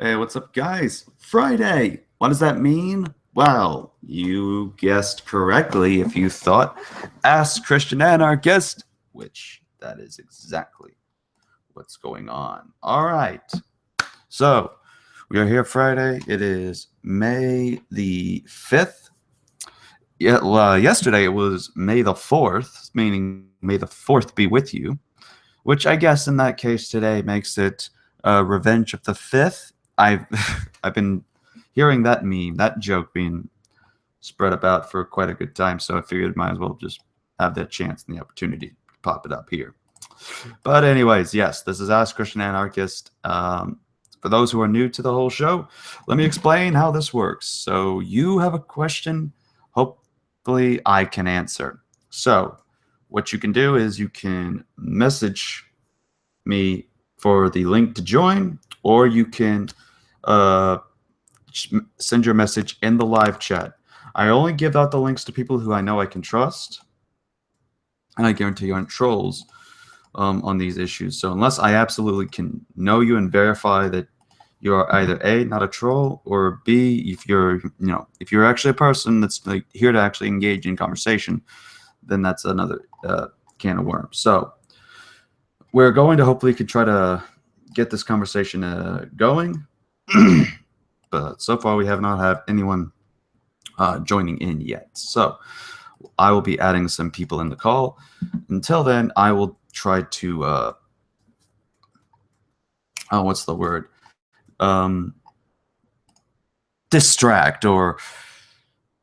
Hey, what's up, guys? Friday. What does that mean? Well, you guessed correctly if you thought Ask Christian Anarchist, which that is exactly what's going on. All right. So, we are here Friday. It is May the 5th. Yeah, well, yesterday it was May the 4th, meaning May the 4th be with you, which I guess in that case today makes it Revenge of the 5th. I've I've been hearing that meme, that joke being spread about for quite a good time, so I figured might as well just have that chance and the opportunity to pop it up here. But anyways, yes, this is Ask Christian Anarchist. For those who are new to the whole show, let me explain how this works. So you have a question, hopefully I can answer. So what you can do is you can message me for the link to join, or you can send your message in the live chat. I only give out the links to people who I know I can trust, and I guarantee you aren't trolls on these issues. So unless I absolutely can know you and verify that you are either A, not a troll, or B, if you're actually a person that's like here to actually engage in conversation, then that's another can of worms. So we're going to hopefully could try to get this conversation going. But so far we have not had anyone joining in yet. So I will be adding some people in the call. Until then, I will try to what's the word? Distract or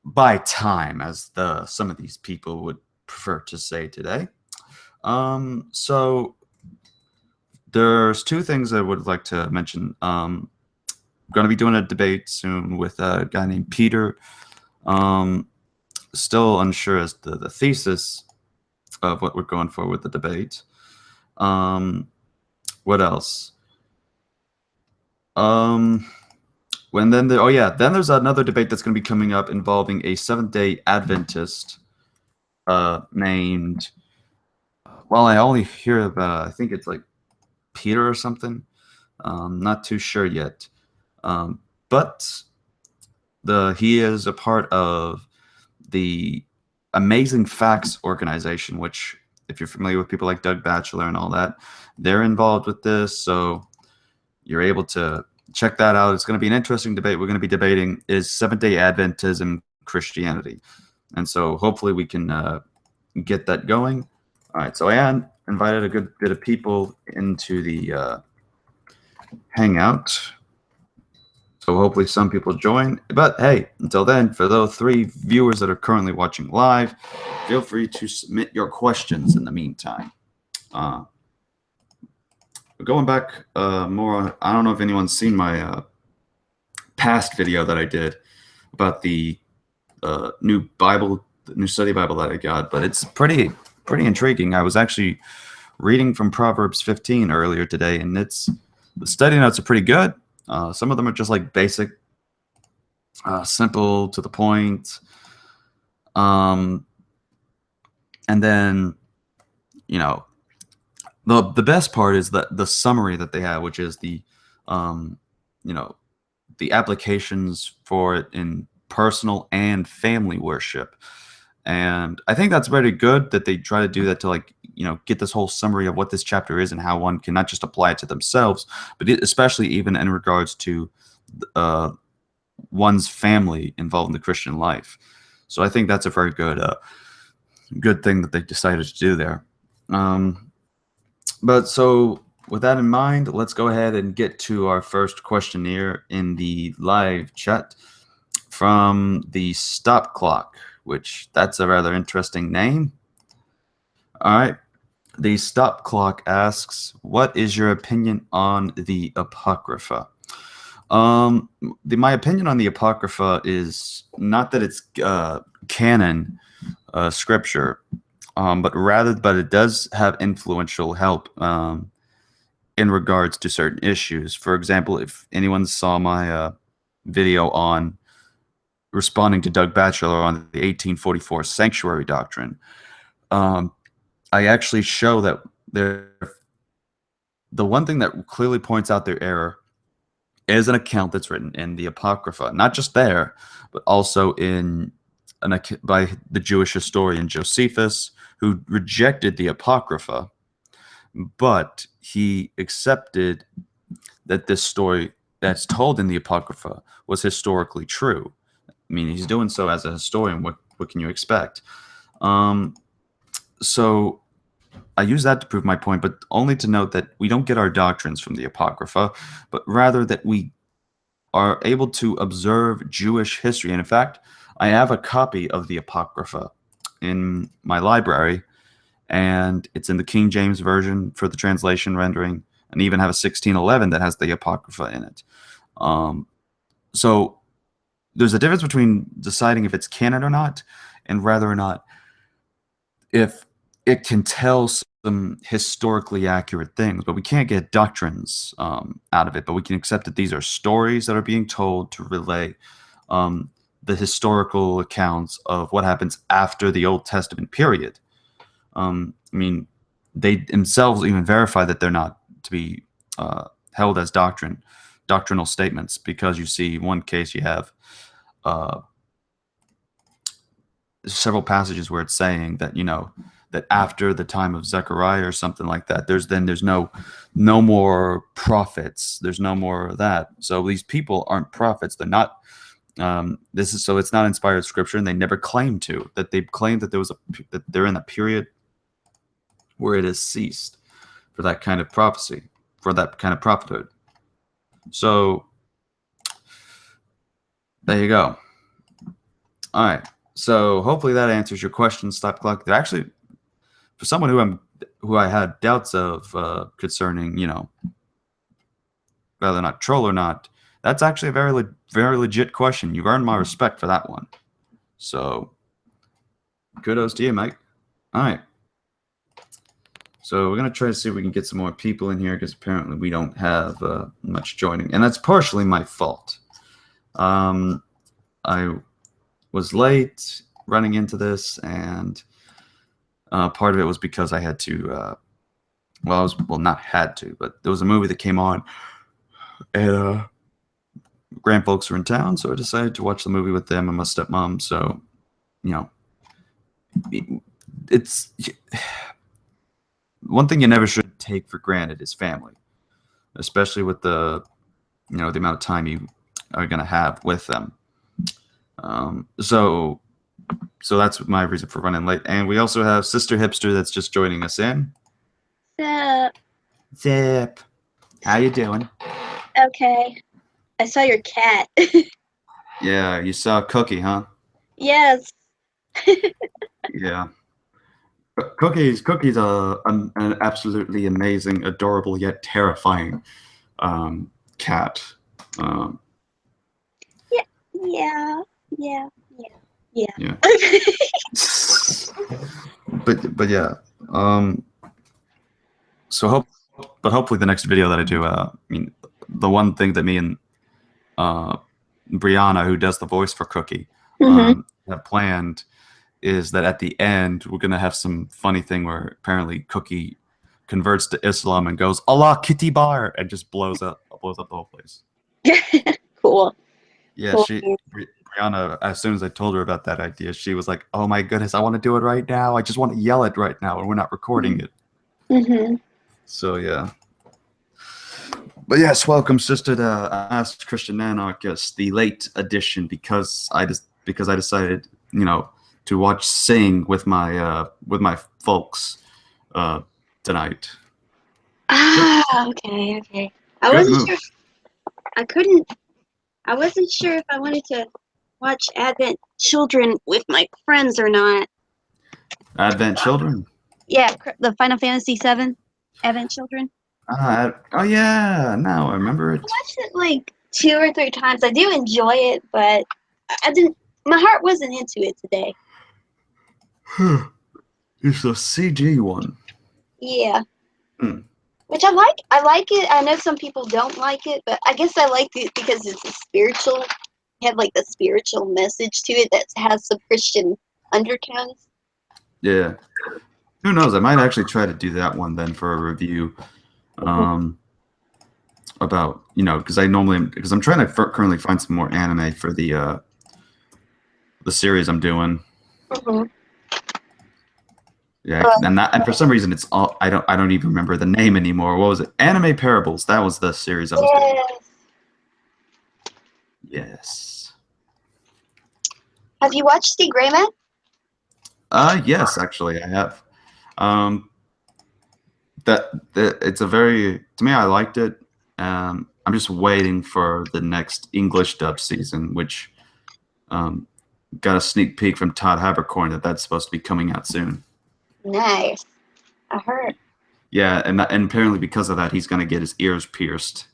buy time, as some of these people would prefer to say today. So there's two things I would like to mention. I'm going to be doing a debate soon with a guy named Peter. Still unsure as to the thesis of what we're going for with the debate. What else? Then there's another debate that's going to be coming up involving a Seventh-day Adventist named. Well, I only hear about. I think it's like Peter or something. Not too sure yet. But he is a part of the Amazing Facts organization, which, if you're familiar with people like Doug Batchelor and all that, they're involved with this. So you're able to check that out. It's going to be an interesting debate. We're going to be debating, is Seventh-day Adventism Christianity? And so hopefully we can get that going. All right, so I invited a good bit of people into the Hangout. So hopefully some people join. But hey, until then, for those 3 viewers that are currently watching live, feel free to submit your questions in the meantime. Going back more, I don't know if anyone's seen my past video that I did about the new study Bible that I got, but it's pretty intriguing. I was actually reading from Proverbs 15 earlier today, and the study notes are pretty good. Some of them are just like basic, simple, to the point. And then, the best part is the summary that they have, which is the applications for it in personal and family worship. And I think that's very good that they try to do that to get this whole summary of what this chapter is and how one can not just apply it to themselves, but especially even in regards to one's family involved in the Christian life. So I think that's a very good thing that they decided to do there. But so with that in mind, let's go ahead and get to our first questionnaire in the live chat from the Stop Clock, which that's a rather interesting name. All right. The Stop Clock asks, what is your opinion on the Apocrypha? My opinion on the Apocrypha is not that it's canon scripture, but it does have influential help in regards to certain issues. For example, if anyone saw my video on responding to Doug Batchelor on the 1844 sanctuary doctrine, I actually show that the one thing that clearly points out their error is an account that's written in the Apocrypha, not just there, but also in by the Jewish historian Josephus, who rejected the Apocrypha, but he accepted that this story that's told in the Apocrypha was historically true. I mean, he's doing so as a historian. What can you expect? So I use that to prove my point, but only to note that we don't get our doctrines from the Apocrypha, but rather that we are able to observe Jewish history. And in fact, I have a copy of the Apocrypha in my library, and it's in the King James Version for the translation rendering, and even have a 1611 that has the Apocrypha in it. So there's a difference between deciding if it's canon or not, and whether or not if it can tell some historically accurate things, but we can't get doctrines out of it. But we can accept that these are stories that are being told to relay the historical accounts of what happens after the Old Testament period. I mean, they themselves even verify that they're not to be held as doctrinal statements, because you see, in one case, you have several passages where it's saying that, that after the time of Zechariah or something like that, there's no more prophets. There's no more of that. So these people aren't prophets. They're not. So it's not inspired scripture, and they never claim to. That they claim that that they're in a period where it has ceased for that kind of prophecy, for that kind of prophethood. So there you go. All right. So hopefully that answers your question, Stop Clock. They're actually, for someone who I had doubts of concerning, whether or not troll or not, that's actually a very legit question. You've earned my respect for that one. So kudos to you, Mike. All right. So we're going to try to see if we can get some more people in here, because apparently we don't have much joining. And that's partially my fault. I was late running into this, and part of it was because I had to, not had to, but there was a movie that came on, and grand folks were in town, so I decided to watch the movie with them and my stepmom. So, it's one thing you never should take for granted is family, especially with the amount of time you are going to have with them. So that's my reason for running late. And we also have Sister Hipster that's just joining us in. Zip. How you doing? Okay. I saw your cat. Yeah, you saw Cookie, huh? Yes. Yeah. Cookie's an absolutely amazing, adorable, yet terrifying cat. Yeah. But yeah. But hopefully the next video that I do, the one thing that me and Brianna, who does the voice for Cookie, have planned is that at the end we're gonna have some funny thing where apparently Cookie converts to Islam and goes Allah Kitty Bar and just blows up the whole place. Cool. Yeah, cool. Brianna, as soon as I told her about that idea, she was like, "Oh my goodness, I want to do it right now. I just want to yell it right now, and we're not recording it." So yeah. But yes, welcome, sister, to Ask Christian Anarchist, the late edition, because I decided, to watch Sing with my folks tonight. Okay. I wasn't sure if I wanted to watch Advent Children with my friends or not. Advent Children? Yeah, the Final Fantasy VII Advent Children. Oh yeah, now I remember it. I watched it like 2 or 3 times. I do enjoy it, but my heart wasn't into it today. It's a CG one. Yeah. Which I like. I like it. I know some people don't like it, but I guess I liked it because it's a spiritual. It had like a spiritual message to it that has some Christian undertones. Yeah. Who knows? I might actually try to do that one then for a review. about, because I'm trying to currently find some more anime for the series I'm doing. Mm-hmm. Yeah, and for some reason it's all I don't even remember the name anymore. What was it? Anime Parables. That was the series I was doing. Yes. Have you watched Degrasse? Yes, actually I have. That it's a very, to me, I liked it. I'm just waiting for the next English dub season, which got a sneak peek from Todd Habercorn that's supposed to be coming out soon. Nice. I heard. Yeah, and apparently because of that, he's going to get his ears pierced.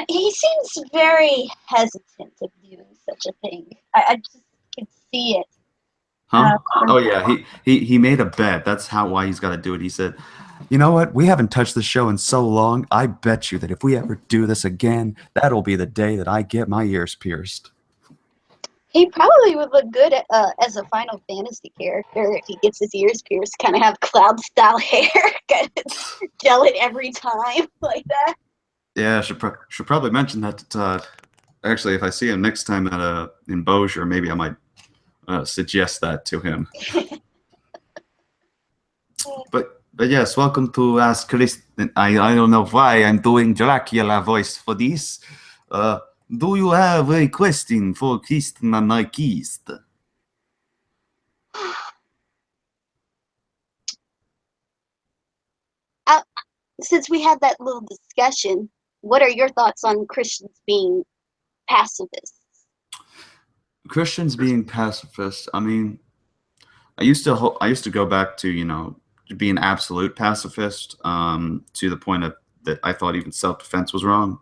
He seems very hesitant of doing such a thing. I just can see it. Huh? Oh yeah, he made a bet. That's why he's got to do it. He said, "You know what? We haven't touched the show in so long. I bet you that if we ever do this again, that'll be the day that I get my ears pierced." He probably would look good as a Final Fantasy character if he gets his ears pierced. Kind of have Cloud-style hair, kind of gel it every time like that. Yeah, should probably mention that to Todd. Actually, if I see him next time in Bossier, maybe I might suggest that to him. But yes, welcome to Ask Christian. I don't know why I'm doing Dracula voice for this. Do you have a question for Christian Anarchist? Since we had that little discussion, what are your thoughts on Christians being pacifists? Christians being pacifists. I mean, I used to go back to be an absolute pacifist, to the point of that I thought even self-defense was wrong.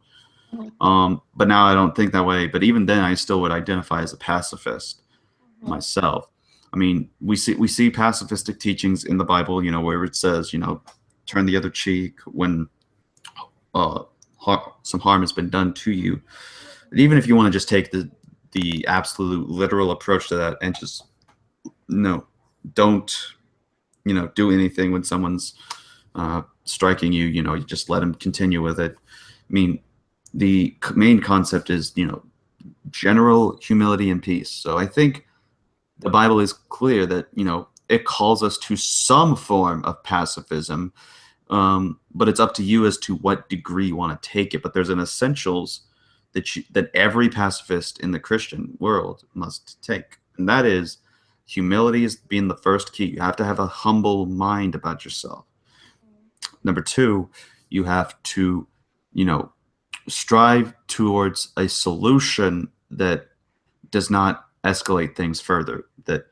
But now I don't think that way. But even then, I still would identify as a pacifist myself. I mean, we see pacifistic teachings in the Bible, where it says, turn the other cheek when some harm has been done to you. And even if you want to just take the absolute literal approach to that and just don't do anything when someone's striking you, you just let them continue with it. I mean, the main concept is general humility and peace. So I think the Bible is clear that it calls us to some form of pacifism, but it's up to you as to what degree you want to take it. But there's an essentials that every pacifist in the Christian world must take, and that is humility is being the first key. You have to have a humble mind about yourself. Number two, you have to strive towards a solution that does not escalate things further, that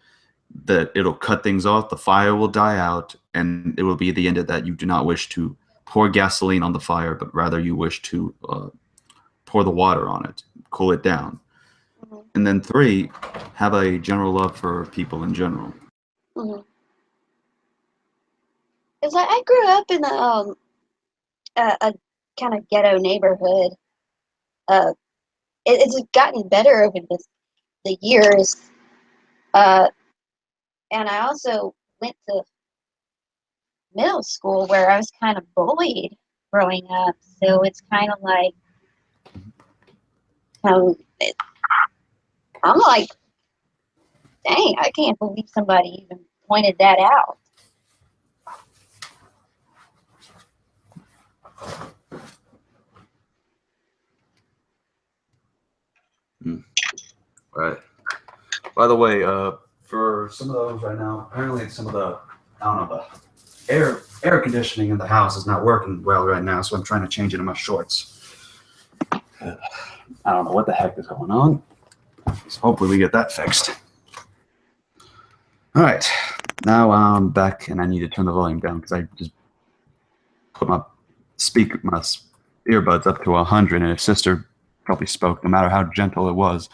it'll cut things off, the fire will die out, and it will be the end of that. You do not wish to pour gasoline on the fire, but rather you wish to pour the water on it, cool it down. And then three, have a general love for people in general. Because I grew up in a kind of ghetto neighborhood. It's gotten better over the years. And I also went to middle school where I was kind of bullied growing up. So it's kind of like, I'm like, dang, I can't believe somebody even pointed that out. Right. By the way, for some of those right now, apparently some of the, I don't know, the air conditioning in the house is not working well right now, so I'm trying to change it in my shorts. I don't know what the heck is going on. So hopefully we get that fixed. All right, now I'm back, and I need to turn the volume down because I just put my earbuds up to 100, and if Sister probably spoke, no matter how gentle it was,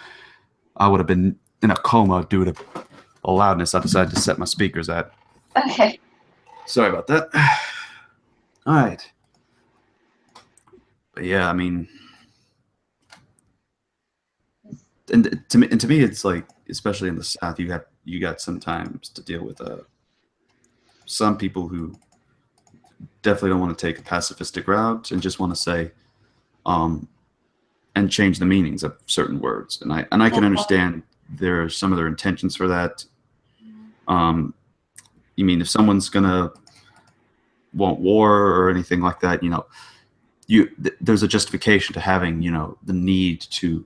I would have been in a coma due to the loudness I decided to set my speakers at. Okay. Sorry about that. All right. But yeah, I mean, and to me, it's like, especially in the South, you got sometimes to deal with some people who definitely don't want to take a pacifistic route and just want to say, and change the meanings of certain words. And I can understand there are some of their intentions for that. You mean if someone's gonna want war or anything like that, there's a justification to having, the need to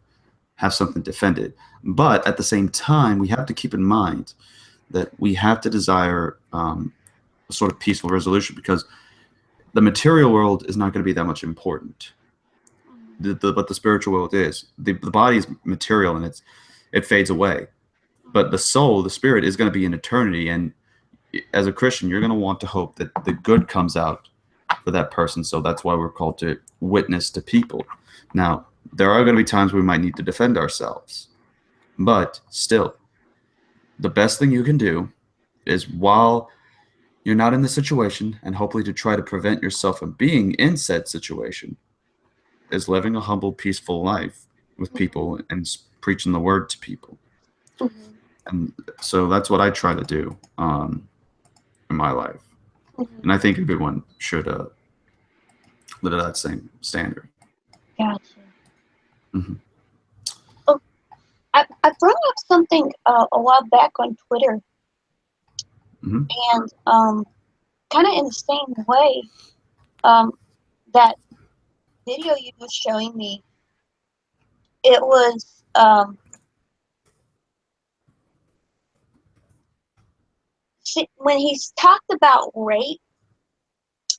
have something defended. But at the same time, we have to keep in mind that we have to desire a sort of peaceful resolution, because the material world is not going to be that much important. But the spiritual world is. The body is material and it fades away. But the soul, the spirit, is going to be in eternity. And as a Christian, you're going to want to hope that the good comes out for that person. So that's why we're called to witness to people. Now, there are going to be times we might need to defend ourselves. But still, the best thing you can do is, while you're not in the situation, and hopefully to try to prevent yourself from being in said situation, is living a humble, peaceful life with people and preaching the word to people. Mm-hmm. And so that's what I try to do in my life. Mm-hmm. And I think a good one should live at that same standard. Gotcha. Mm-hmm. Oh, I brought up something a while back on Twitter, Mm-hmm. and kind of in the same way, that video you were showing me, it was when he's talked about rape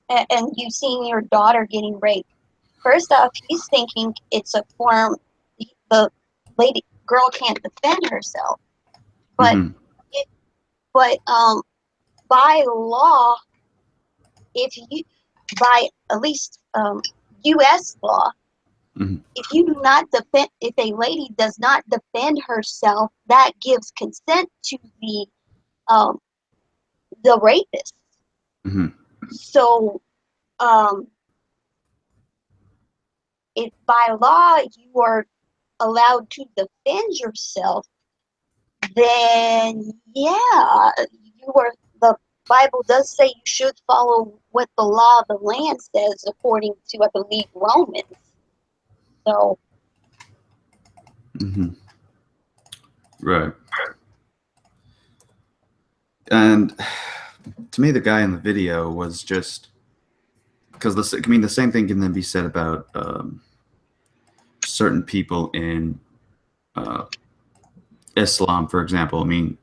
and you seeing your daughter getting raped. First off, he's thinking it's a form, the girl can't defend herself, but Mm-hmm. by law, by at least U.S. law, Mm-hmm. if you do not defend, if a lady does not defend herself, that gives consent to the rapist. Mm-hmm. So, if by law you are allowed to defend yourself, then yeah, the Bible does say you should follow what the law of the land says, according to, I believe, Romans. So. Mm-hmm. Right. And to me, the guy in the video was just, because the same thing can then be said about certain people in Islam, for example. I mean,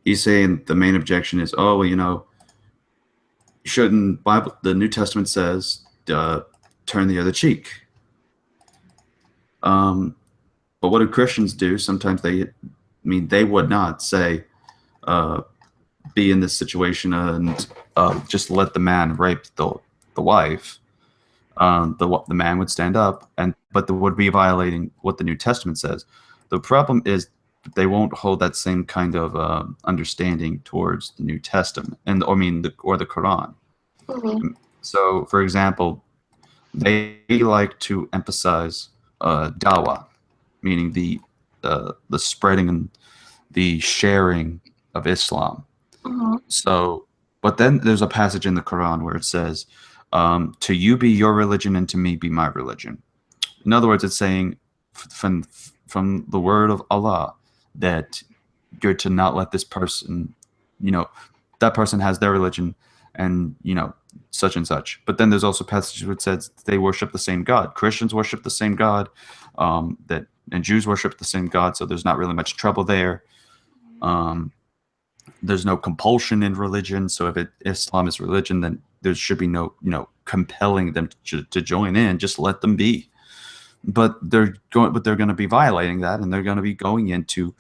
he's saying the main objection is, oh, well, shouldn't the New Testament says turn the other cheek. But what do Christians do? Sometimes they would not say, be in this situation and just let the man rape the wife. The man would stand up, but they would be violating what the New Testament says. The problem is they won't hold that same kind of understanding towards the New Testament or the Quran. Mm-hmm. So, for example, they like to emphasize dawah, meaning the spreading and the sharing of Islam. Mm-hmm. So, but then there's a passage in the Quran where it says, to you be your religion and to me be my religion. In other words, it's saying from the word of Allah that you're to not let this person, that person has their religion and, such and such. But then there's also passages where it says they worship the same God. Christians worship the same God, and Jews worship the same God. So there's not really much trouble there. There's no compulsion in religion. So if Islam is religion, then there should be no, compelling them to join in. Just let them be. But they're going to be violating that, and they're going to be going into,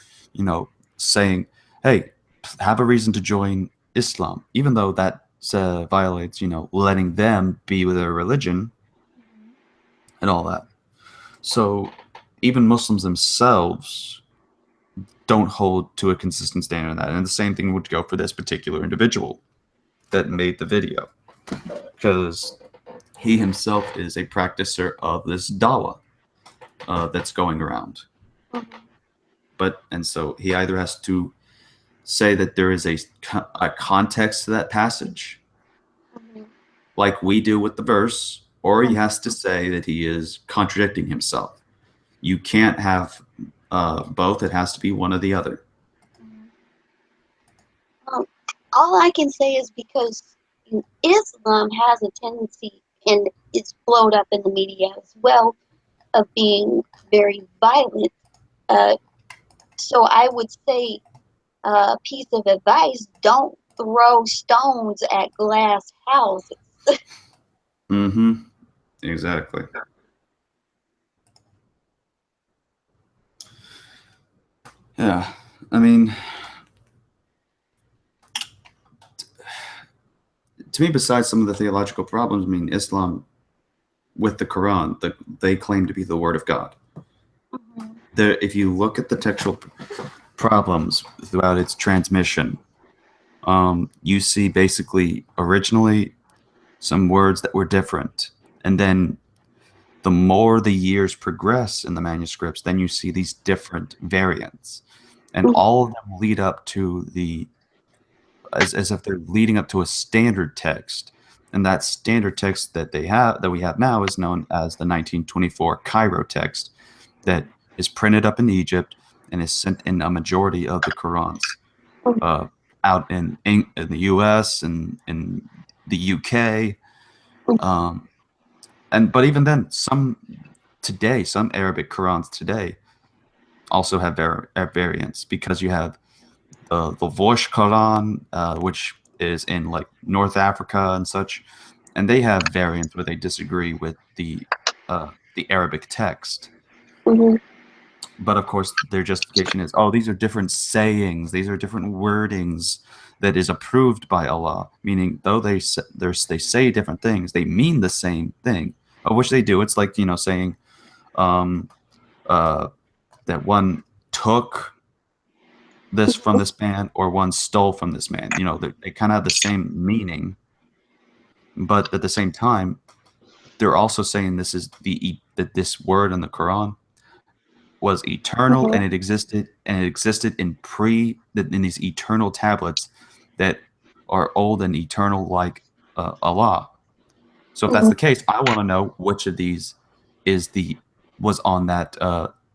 saying, "Hey, have a reason to join Islam," even though that violates, letting them be with their religion and all that. So even Muslims themselves don't hold to a consistent standard on that. And the same thing would go for this particular individual that made the video, because he himself is a practicer of this dawah that's going around. And so he either has to say that there is a context to that passage, like we do with the verse, or he has to say that he is contradicting himself. You can't have both. It has to be one or the other. All I can say is because Islam has a tendency, and it's blown up in the media as well, of being very violent. So I would say a piece of advice: don't throw stones at glass houses. Mm-hmm. Exactly. Yeah. I mean, to me, besides some of the theological problems, I mean, Islam with the Quran, they claim to be the word of God. If you look at the textual problems throughout its transmission, you see basically originally some words that were different, and then the more the years progress in the manuscripts, then you see these different variants, and all of them lead up to as if they're leading up to a standard text. And that standard text that we have now is known as the 1924 Cairo text, that is printed up in Egypt and is sent in a majority of the Qurans out in the U.S. and in the U.K. But even then, some Arabic Qurans today also have variants, because you have the Voish Quran, which is in like North Africa and such, and they have variants where they disagree with the Arabic text. But of course, their justification is, oh, these are different sayings, these are different wordings that is approved by Allah. Meaning, though they say different things, they mean the same thing, of which they do. It's like, saying that one took this from this man, or one stole from this man. They kind of have the same meaning, but at the same time, they're also saying that this word in the Quran was eternal, and it existed in these eternal tablets that are old and eternal, like Allah. So if that's the case, I want to know which of these was on that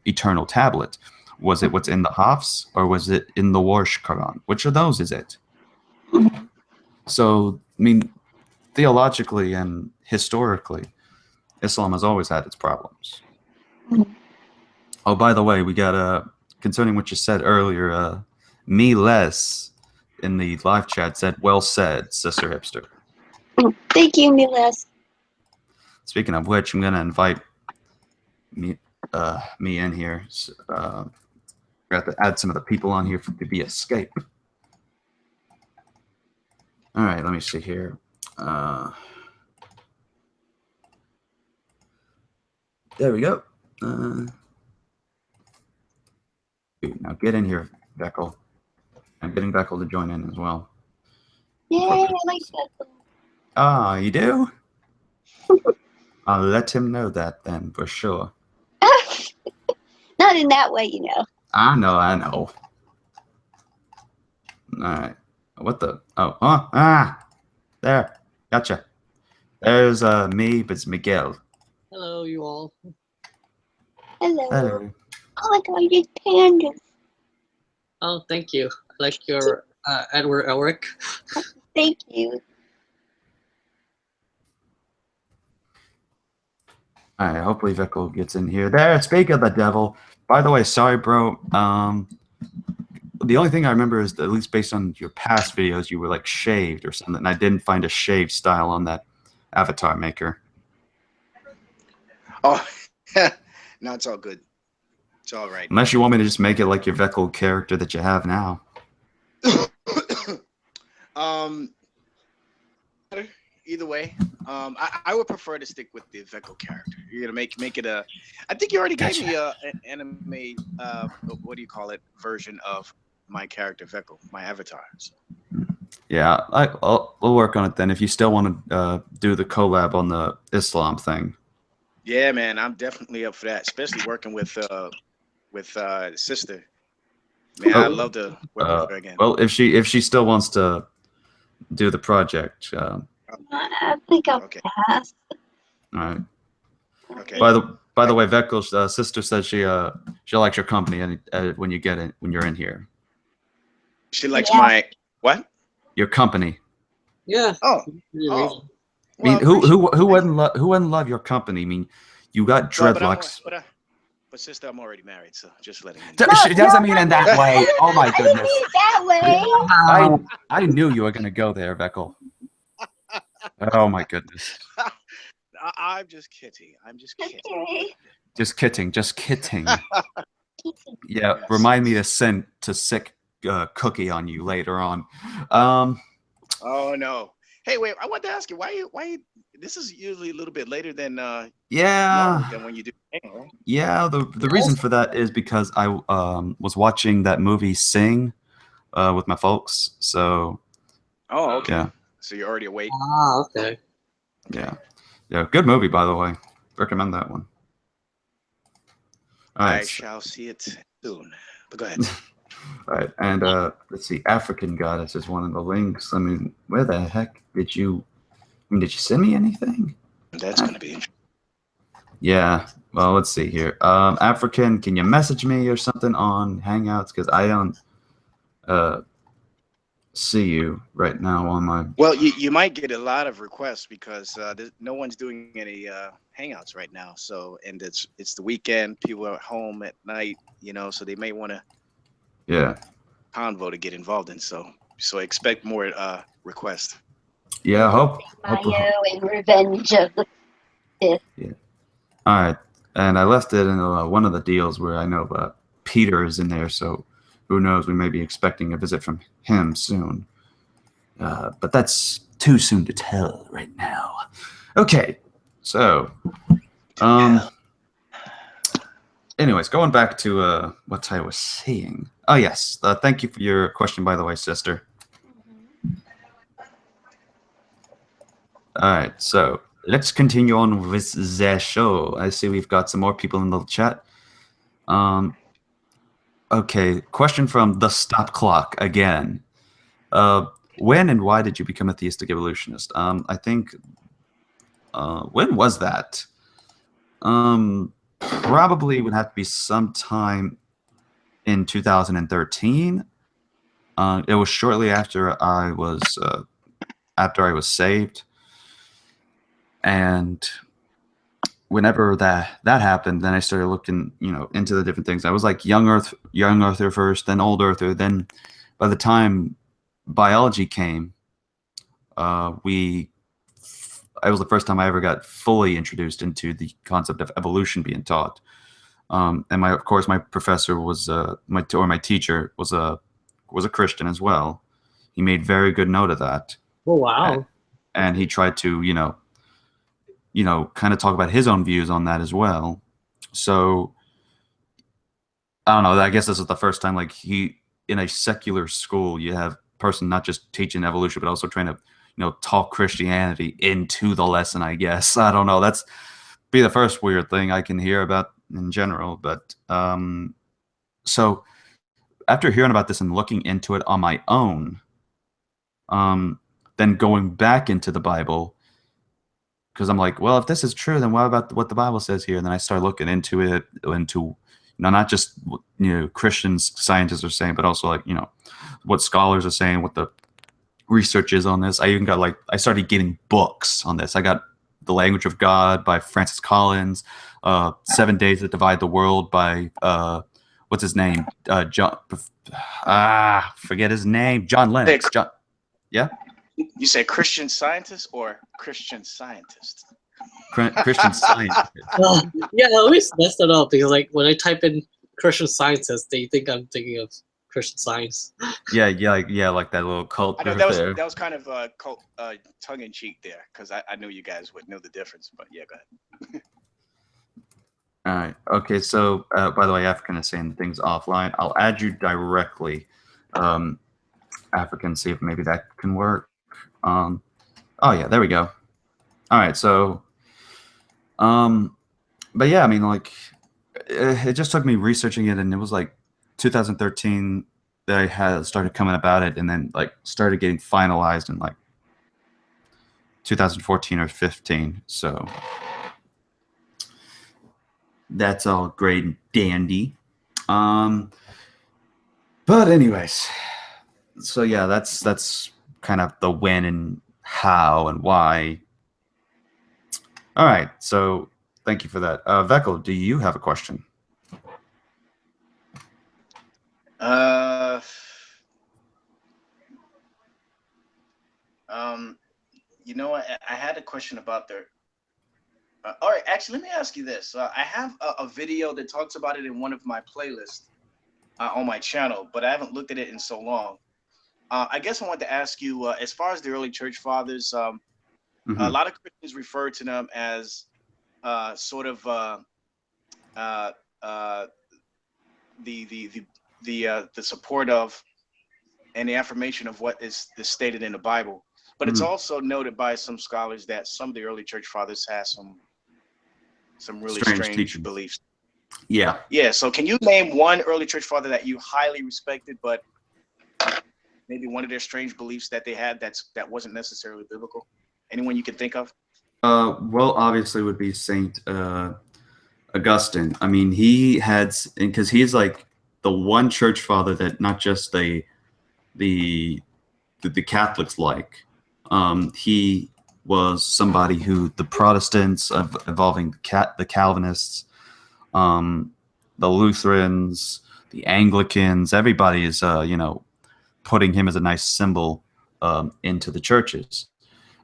eternal tablet. Was it what's in the Hafs, or was it in the Warsh Quran? Which of those is it? So, I mean, theologically and historically, Islam has always had its problems. Oh, by the way, we got concerning what you said earlier, me less in the live chat said, "Well said, Sister Hipster." Thank you, me less. Speaking of which, I'm gonna invite me in here. We have to add some of the people on here to be escape. All right, let me see here. There we go. Now get in here, Beckel. I'm getting Beckel to join in as well. Yay, I like Beckel. Ah, you do? I'll let him know that then, for sure. Not in that way, I know. All right. What the? Oh, huh? Ah, there. Gotcha. There's me, but it's Miguel. Hello, you all. Hello. Hello. Oh my God, you pandas. Oh, thank you. I like your Edward Elric. Thank you. All right. Hopefully, Beckel gets in here. There. Speak of the devil. By the way, sorry, bro. The only thing I remember is that, at least based on your past videos, you were like shaved or something, and I didn't find a shaved style on that avatar maker. Oh, no, it's all good. It's all right. Unless you want me to just make it like your Veckel character that you have now. Either way, I would prefer to stick with the Veckel character. You're gonna make it a. I think you already gave me an anime. What do you call it? Version of my character Veckel, my avatar. So. Yeah, we'll work on it then. If you still want to do the collab on the Islam thing. Yeah, man, I'm definitely up for that. Especially working with sister. Man, I'd love to work with her again. Well, if she still wants to do the project, I think I'll Okay. pass. All right. Okay. By the way, Veckel's sister said she likes your company and when you're in here. She likes Yeah. my what? Your company. Yeah. Oh. Really Oh. amazing. I mean, Well, who wouldn't love your company? I mean, you got well, dreadlocks. but sister, I'm already married, so just letting you D- know. She doesn't mean in that way. Oh my I didn't goodness. mean it that way. I knew you were gonna go there, Veckel. Oh my goodness. I'm just kidding. I'm just kidding. Okay. Just kidding. Just kidding. Yeah. Yes. Remind me to send to sick cookie on you later on. Oh no. Hey, wait. I want to ask you why you. This is usually a little bit later than Yeah. normal than when you do. Right? Yeah. The reason for that is because I was watching that movie Sing with my folks. So Oh, okay. yeah. So you're already awake. Ah, okay. Yeah. Yeah. Good movie, by the way. Recommend that one. All right. I shall see it soon. But go ahead. All right, and let's see, African Goddess is one of the links. I mean, where the heck did you? I mean, did you send me anything? That's gonna be interesting. Yeah. Well, let's see here. African, can you message me or something on Hangouts? Because I don't see you right now on my. Well, you might get a lot of requests because no one's doing any hangouts right now. So, and it's the weekend. People are home at night, so they may want to Yeah. convo to get involved in. So expect more requests. Yeah. Hope. Mayo and Revenge of the Fifth. All right, and I left it in one of the deals where I know Peter is in there, so who knows? We may be expecting a visit from him soon. But that's too soon to tell right now. Okay, so anyways, going back to what I was saying. Oh yes, thank you for your question, by the way, sister. All right, so let's continue on with the show. I see we've got some more people in the chat. Okay, question from the Stop Clock again. When and why did you become a theistic evolutionist? I think, when was that? Probably would have to be sometime in 2013. It was shortly after I was saved, and whenever that happened, then I started looking, into the different things. I was like young Earther first, then old Earther. Then by the time biology came, it was the first time I ever got fully introduced into the concept of evolution being taught. And my professor was my teacher was a Christian as well. He made very good note of that. Oh wow. And he tried to, kind of talk about his own views on that as well. So I don't know. I guess this is the first time, like, in a secular school, you have a person not just teaching evolution, but also trying to, talk Christianity into the lesson, I guess. I don't know. That's be the first weird thing I can hear about in general. But so after hearing about this and looking into it on my own, then going back into the Bible, because I'm like, well, if this is true, then what about what the Bible says here? And then I start looking into it, not just Christians, scientists are saying, but also like what scholars are saying, what the research is on this. I even got I started getting books on this. I got The Language of God by Francis Collins, 7 Days That Divide the World by what's his name? Forget his name. John Lennox. Yeah. You say Christian scientist or Christian scientist? Christian Scientist. Yeah, I always messed it up because when I type in Christian scientist, they think I'm thinking of Christian Science. Yeah, like that little cult. I know that was kind of cult, tongue in cheek there because I knew you guys would know the difference. But yeah, go ahead. All right. Okay. So, by the way, African is saying things offline. I'll add you directly, African. See if maybe that can work. Oh yeah, there we go. All right. So, but yeah, I mean, it just took me researching it, and it was 2013 that I had started coming about it, and then started getting finalized, and 2014 or 15. So that's all great and dandy. But anyways, so yeah, that's kind of the when and how and why. All right, so thank you for that. Veckel, do you have a question? You know what? I had a question about their. All right, actually, let me ask you this. I have a video that talks about it in one of my playlists on my channel, but I haven't looked at it in so long. I guess I wanted to ask you, as far as the early church fathers, a lot of Christians refer to them as sort of the support of and the affirmation of what is stated in the Bible. But it's also noted by some scholars that some of the early church fathers had some really strange beliefs. Yeah. Yeah. So can you name one early church father that you highly respected, but maybe one of their strange beliefs that they had that wasn't necessarily biblical? Anyone you can think of? Well, obviously would be Saint Augustine. I mean, he had, because he's like the one church father that not just the Catholics like. He was somebody who the Protestants, involving the Calvinists, the Lutherans, the Anglicans, everybody is putting him as a nice symbol into the churches.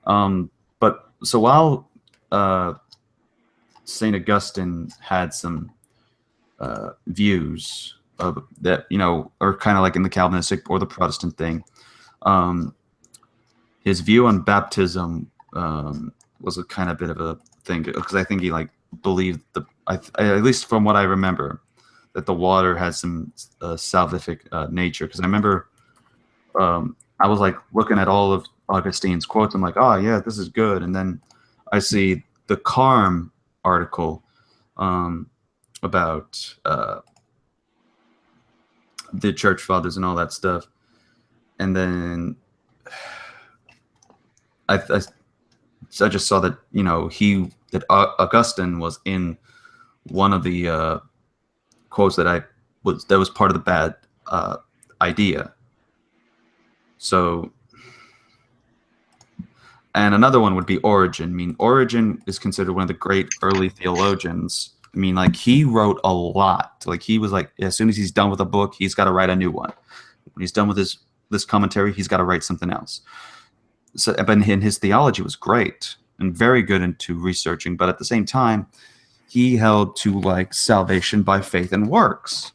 But so while St. Augustine had some views of that, are kind of like in the Calvinistic or the Protestant thing, his view on baptism was a kind of bit of a thing, because I think he believed at least from what I remember, that the water has some salvific nature. Because I remember I was looking at all of Augustine's quotes. I'm like, oh yeah, this is good. And then I see the Carm article about the church fathers and all that stuff, and then I just saw that Augustine was in one of the quotes that was part of the bad idea. So, and another one would be Origen. I mean, Origen is considered one of the great early theologians. I mean, he wrote a lot. He was as soon as he's done with a book, he's got to write a new one. When he's done with this commentary, he's got to write something else. So, but his theology was great and very good into researching. But at the same time, he held to salvation by faith and works,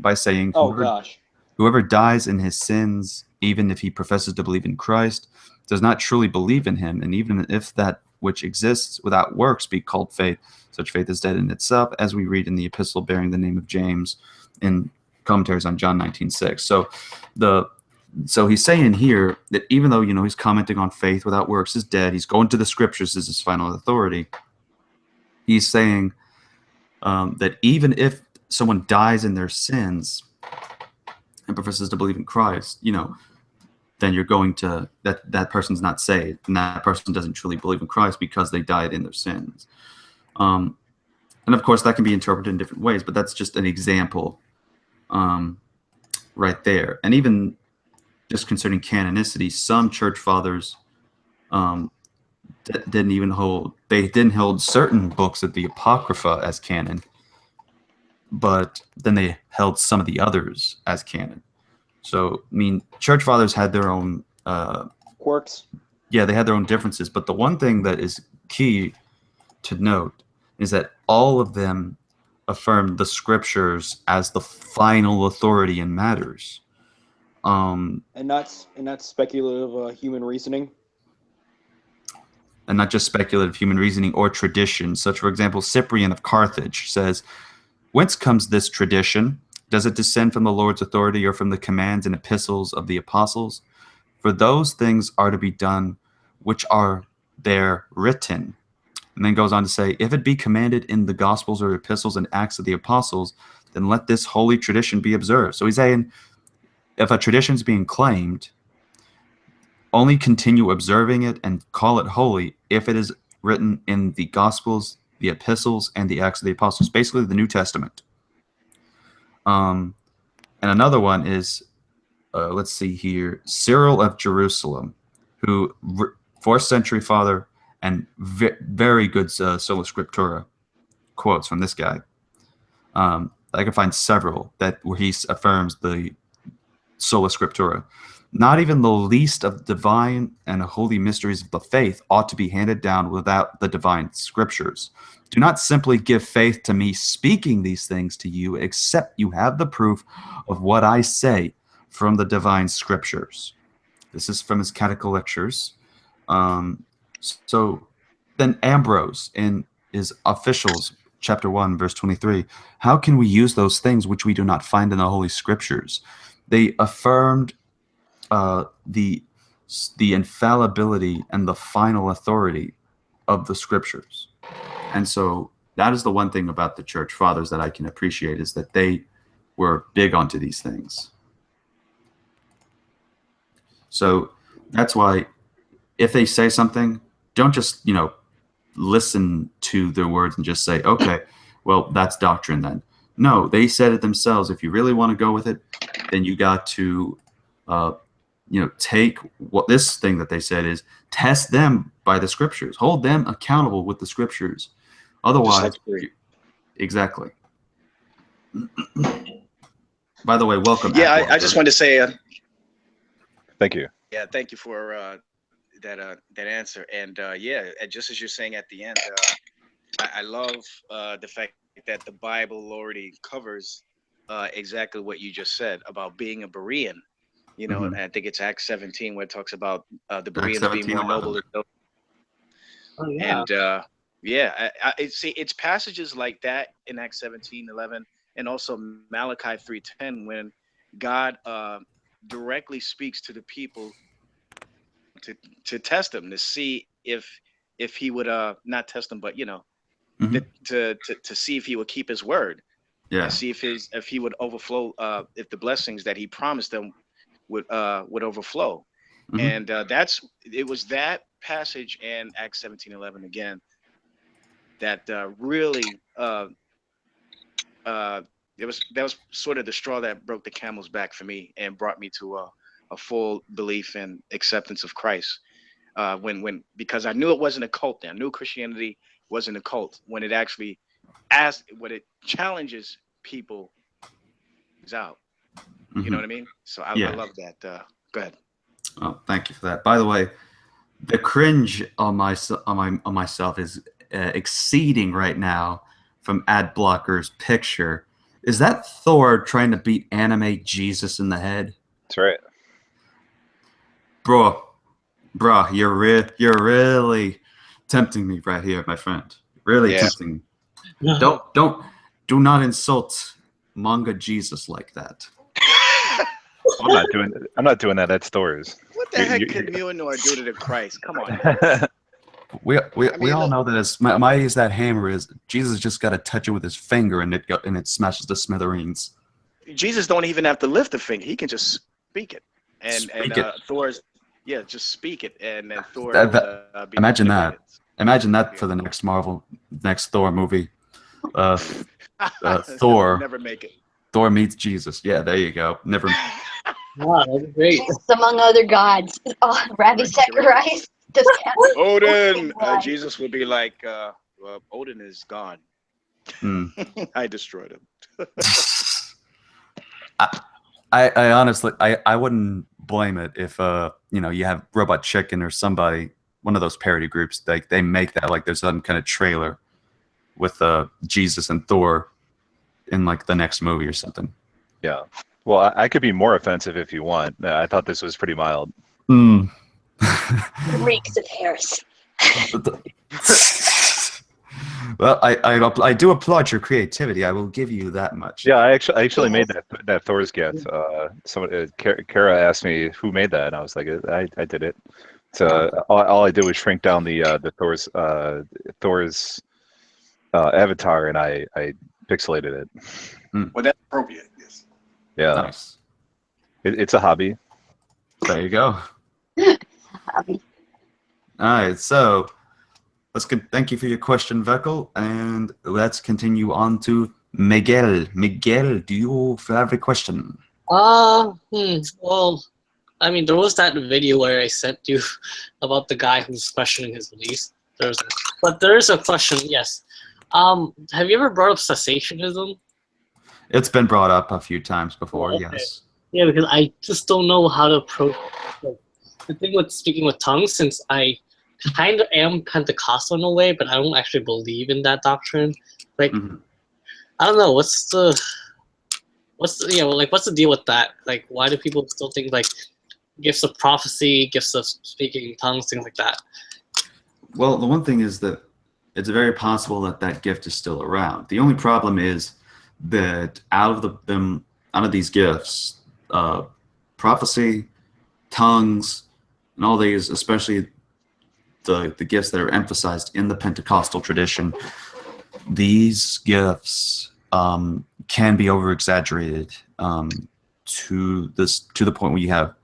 by saying, whoever dies in his sins, even if he professes to believe in Christ, does not truly believe in him. And even if that which exists without works be called faith, such faith is dead in itself, as we read in the epistle bearing the name of James in commentaries on John 19:6. So he's saying here that even though, he's commenting on faith without works is dead, he's going to the scriptures as his final authority. He's saying that even if someone dies in their sins and professes to believe in Christ, then you're going to, that person's not saved, and that person doesn't truly believe in Christ because they died in their sins. And of course, that can be interpreted in different ways, but that's just an example right there. And even just concerning canonicity, some church fathers didn't hold certain books of the Apocrypha as canon, but then they held some of the others as canon. So, I mean, church fathers had their own quirks. Yeah, they had their own differences. But the one thing that is key to note is that all of them affirmed the scriptures as the final authority in matters. And not speculative human reasoning. And not just speculative human reasoning or tradition. Such, for example, Cyprian of Carthage says, "Whence comes this tradition? Does it descend from the Lord's authority or from the commands and epistles of the apostles? For those things are to be done which are there written." And then goes on to say, "If it be commanded in the Gospels or epistles and acts of the apostles, then let this holy tradition be observed." So he's saying, if a tradition is being claimed, only continue observing it and call it holy if it is written in the Gospels, the Epistles, and the Acts of the Apostles, basically the New Testament. And another one is, let's see here, Cyril of Jerusalem, who 4th century father and very good sola scriptura quotes from this guy. I can find several where he affirms the sola scriptura. Not even the least of divine and holy mysteries of the faith ought to be handed down without the divine scriptures. Do not simply give faith to me speaking these things to you, except you have the proof of what I say from the divine scriptures. This is from his Catechetical Lectures. So then Ambrose in his Officials, chapter 1, verse 23, how can we use those things which we do not find in the Holy Scriptures? They affirmed the infallibility and the final authority of the Scriptures. And so that is the one thing about the Church Fathers that I can appreciate, is that they were big onto these things. So that's why if they say something, don't just, listen to their words and just say, okay, well, that's doctrine then. No, they said it themselves. If you really want to go with it, then you got to, take what this thing that they said is, test them by the Scriptures. Hold them accountable with the Scriptures. Otherwise, exactly. By the way, welcome. Yeah, I just wanted to say, thank you. Yeah, thank you for that answer. And just as you're saying at the end, I love the fact that the Bible already covers exactly what you just said about being a Berean. And I think it's Acts 17 where it talks about the Bereans being more noble than those. Oh, yeah. And it's passages like that in Acts 17:11 and also Malachi 3:10 when God directly speaks to the people to test them, to see if he would not test them, but to see if he would keep his word, and see if he would overflow, if the blessings that he promised them would overflow. And it was that passage in Acts 17:11 again that really that was sort of the straw that broke the camel's back for me and brought me to a full belief and acceptance of Christ. Because I knew it wasn't a cult. I knew Christianity wasn't a cult when it actually it challenges people out. You know what I mean? So I love that. Go ahead. Oh, thank you for that. By the way, the cringe on myself is exceeding right now from Adblocker's picture. Is that Thor trying to beat anime Jesus in the head? That's right. Bro, you're really tempting me right here, my friend. Really tempting me. Do not insult manga Jesus like that. I'm not doing that. That's Thor's. What the heck could Mjolnir do to the Christ? Come on. We all know that as mighty as that hammer is, Jesus just got to touch it with his finger and it smashes to smithereens. Jesus don't even have to lift the finger; he can just speak it. And Thor's just speak it, and then Thor. Imagine that. Imagine that for the next Thor movie. Thor. Never make it. Thor meets Jesus. Yeah, there you go. Never. Wow, that's great. Jesus among other gods. Oh, Ravi Zacharias. Odin. Jesus would be like, Odin is gone. I destroyed him. I honestly, I wouldn't blame it if you have Robot Chicken or somebody, one of those parody groups, they make that like there's some kind of trailer with Jesus and Thor in like the next movie or something. Yeah. Well, I could be more offensive if you want. I thought this was pretty mild. Reeks of Harris. Well, I do applaud your creativity. I will give you that much. Yeah, I actually made that Thor's gif. Kara asked me who made that, and I was like, I did it. So all I did was shrink down the Thor's avatar, and I pixelated it. Well, that's appropriate. Yes. Yeah. Nice. It's a hobby. There you go. hobby. All right, so thank you for your question, Veckel, and let's continue on to Miguel. Miguel, do you have a question? Well, I mean, there was that video where I sent you about the guy who's questioning his beliefs. But there is a question, yes. Have you ever brought up cessationism? It's been brought up a few times before, Okay. yes. Yeah, because I just don't know how to approach it. Like, the thing with speaking with tongues, since I kind of am Pentecostal in a way, but I don't actually believe in that doctrine. Like, I don't know, what's the deal with that? Like, why do people still think like gifts of prophecy, gifts of speaking in tongues, things like that? Well, the one thing is that it's very possible that that gift is still around. The only problem is that out of these gifts, prophecy, tongues, and all these, especially the gifts that are emphasized in the Pentecostal tradition, these gifts can be over-exaggerated to the point where you have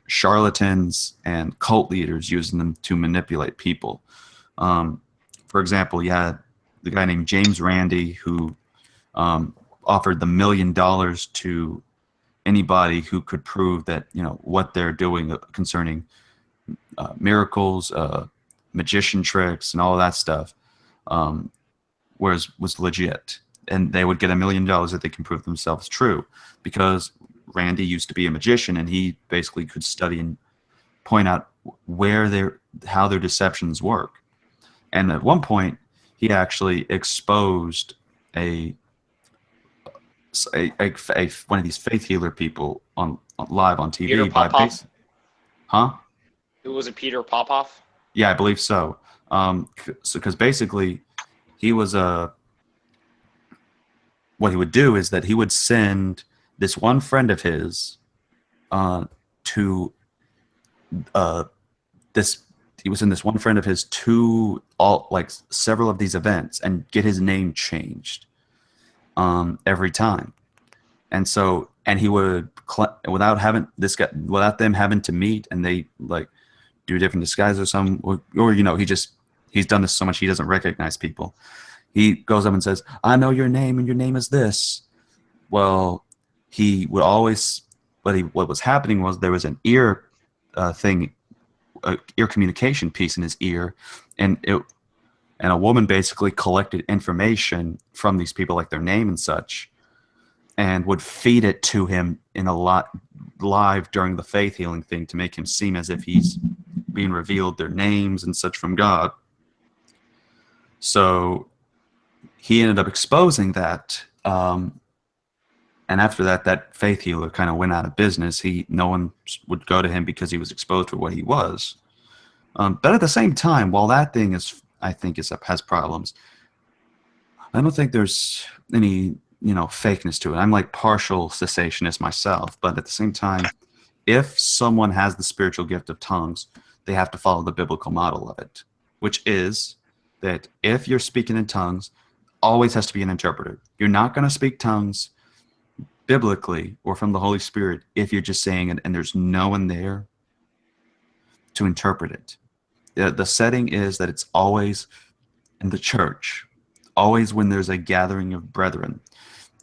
charlatans and cult leaders using them to manipulate people. For example, you had the guy named James Randi who offered the $1 million to anybody who could prove that what they're doing concerning miracles, magician tricks, and all of that stuff was legit, and they would get $1 million if they can prove themselves true, because Randy used to be a magician, and he basically could study and point out how their deceptions work. And at one point, he actually exposed one of these faith healer people live on TV. Peter Popoff? Huh? Was it Peter Popoff? Yeah, I believe so. Because basically, he was what he would do is that he would send this one friend of his to this. He would send this one friend of his to several of these events and get his name changed every time. And he would, without them having to meet, and they do different disguises or something, or he's done this so much he doesn't recognize people. He goes up and says, "I know your name, and your name is this." Well, he would always, what was happening was there was an ear communication piece in his ear, and a woman basically collected information from these people, like their name and such, and would feed it to him in a lot live during the faith healing thing to make him seem as if he's being revealed their names and such from God. So he ended up exposing that, and after that faith healer kind of went out of business. No one would go to him because he was exposed for what he was. But at the same time, while that thing has problems, I don't think there's any fakeness to it. I'm partial cessationist myself, but at the same time, if someone has the spiritual gift of tongues, they have to follow the biblical model of it, which is that if you're speaking in tongues, always has to be an interpreter. You're not going to speak tongues biblically or from the Holy Spirit if you're just saying it and there's no one there to interpret it. The setting is that it's always in the church, always when there's a gathering of brethren,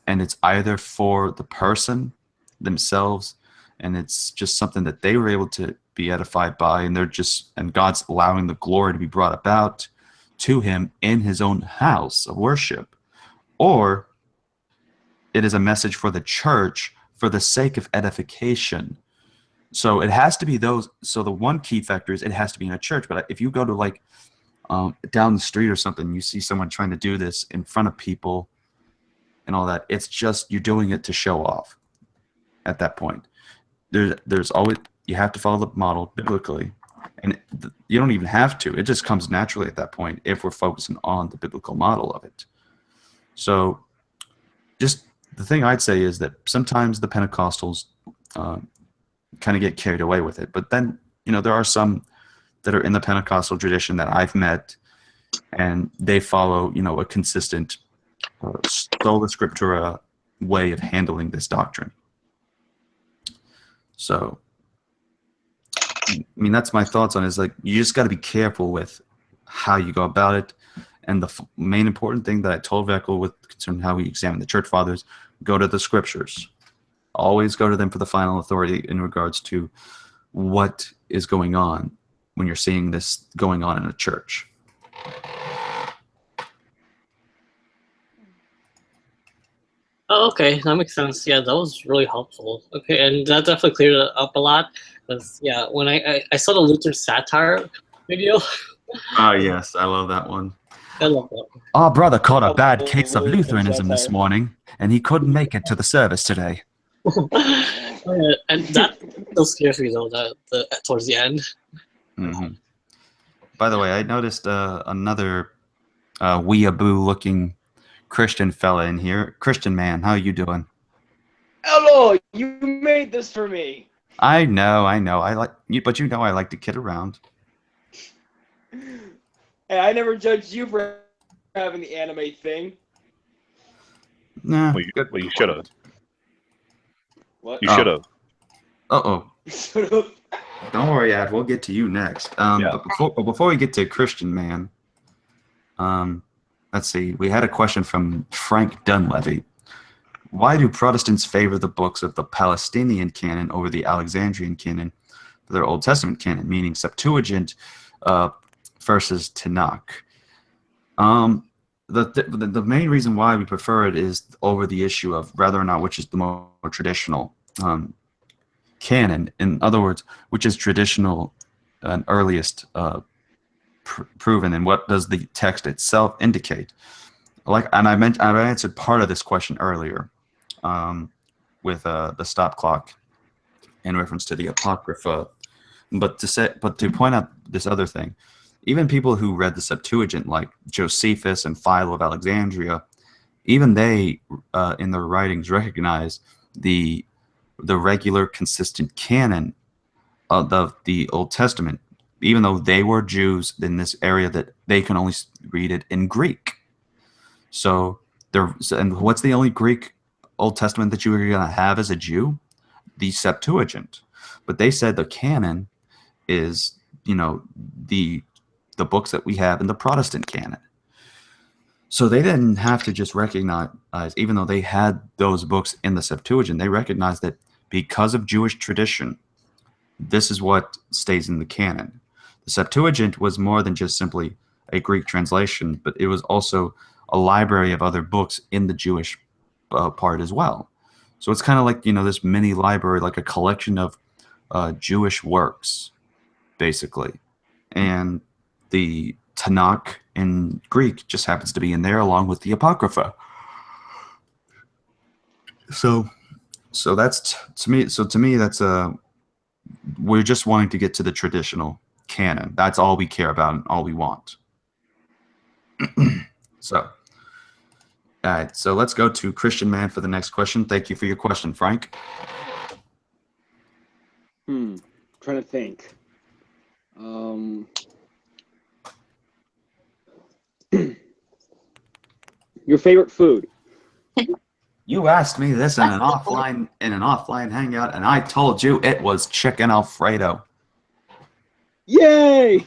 and it's either for the person themselves, and it's just something that they were able to be edified by, and God's allowing the glory to be brought about to him in his own house of worship, or it is a message for the church for the sake of edification. So it has to be those. So the one key factor is it has to be in a church. But if you go to down the street or something, you see someone trying to do this in front of people and all that, it's just you're doing it to show off at that point. There's always, you have to follow the model biblically, and you don't even have to. It just comes naturally at that point if we're focusing on the biblical model of it. So just the thing I'd say is that sometimes the Pentecostals kind of get carried away with it, but then there are some that are in the Pentecostal tradition that I've met, and they follow a consistent sola scriptura way of handling this doctrine. So I mean, that's my thoughts on it. Is like you just got to be careful with how you go about it. And the main important thing that I told Veckel with concerning how we examine the church fathers, go to the scriptures. Always go to them for the final authority in regards to what is going on when you're seeing this going on in a church. Oh, okay, that makes sense. Yeah, that was really helpful. Okay, and that definitely cleared it up a lot. Because yeah, when I saw the Luther satire video, Oh yes, I love that one. I love that. Our brother caught a bad case of Lutheranism this morning, and he couldn't make it to the service today. And that still scares me though. Towards the end. Mm-hmm. By the way, I noticed another weeaboo-looking Christian fella in here. Christian man, how you doing? Hello, you made this for me. I know. I like you, but you know I like to kid around. Hey, I never judged you for having the anime thing. Nah. Well, you should have. What? You should have. Uh-oh. Shut up. Don't worry, Ad. We'll get to you next. Yeah. But before we get to Christian man, let's see. We had a question from Frank Dunleavy. Why do Protestants favor the books of the Palestinian canon over the Alexandrian canon for their Old Testament canon, meaning Septuagint versus Tanakh? The main reason why we prefer it is over the issue of whether or not which is the more traditional canon. In other words, which is traditional and earliest proven, and what does the text itself indicate? And I answered part of this question earlier with the stop clock in reference to the Apocrypha, but to point out this other thing, even people who read the Septuagint, like Josephus and Philo of Alexandria, even they in their writings recognize the regular consistent canon of the Old Testament, even though they were Jews in this area that they can only read it in Greek. And what's the only Greek Old Testament that you were going to have as a Jew? The Septuagint. But they said the canon is, the books that we have in the Protestant canon. So they didn't have to just recognize, even though they had those books in the Septuagint, they recognized that because of Jewish tradition, this is what stays in the canon. The Septuagint was more than just simply a Greek translation, but it was also a library of other books in the Jewish part as well. So it's kind of like, this mini library, like a collection of Jewish works, basically. And the Tanakh in Greek just happens to be in there along with the Apocrypha. So that's to me that's we're just wanting to get to the traditional canon. That's all we care about and all we want. All right, so let's go to Christian Man for the next question. Thank you for your question, Frank. Trying to think. Your favorite food? You asked me this in an offline hangout, and I told you it was chicken Alfredo. Yay!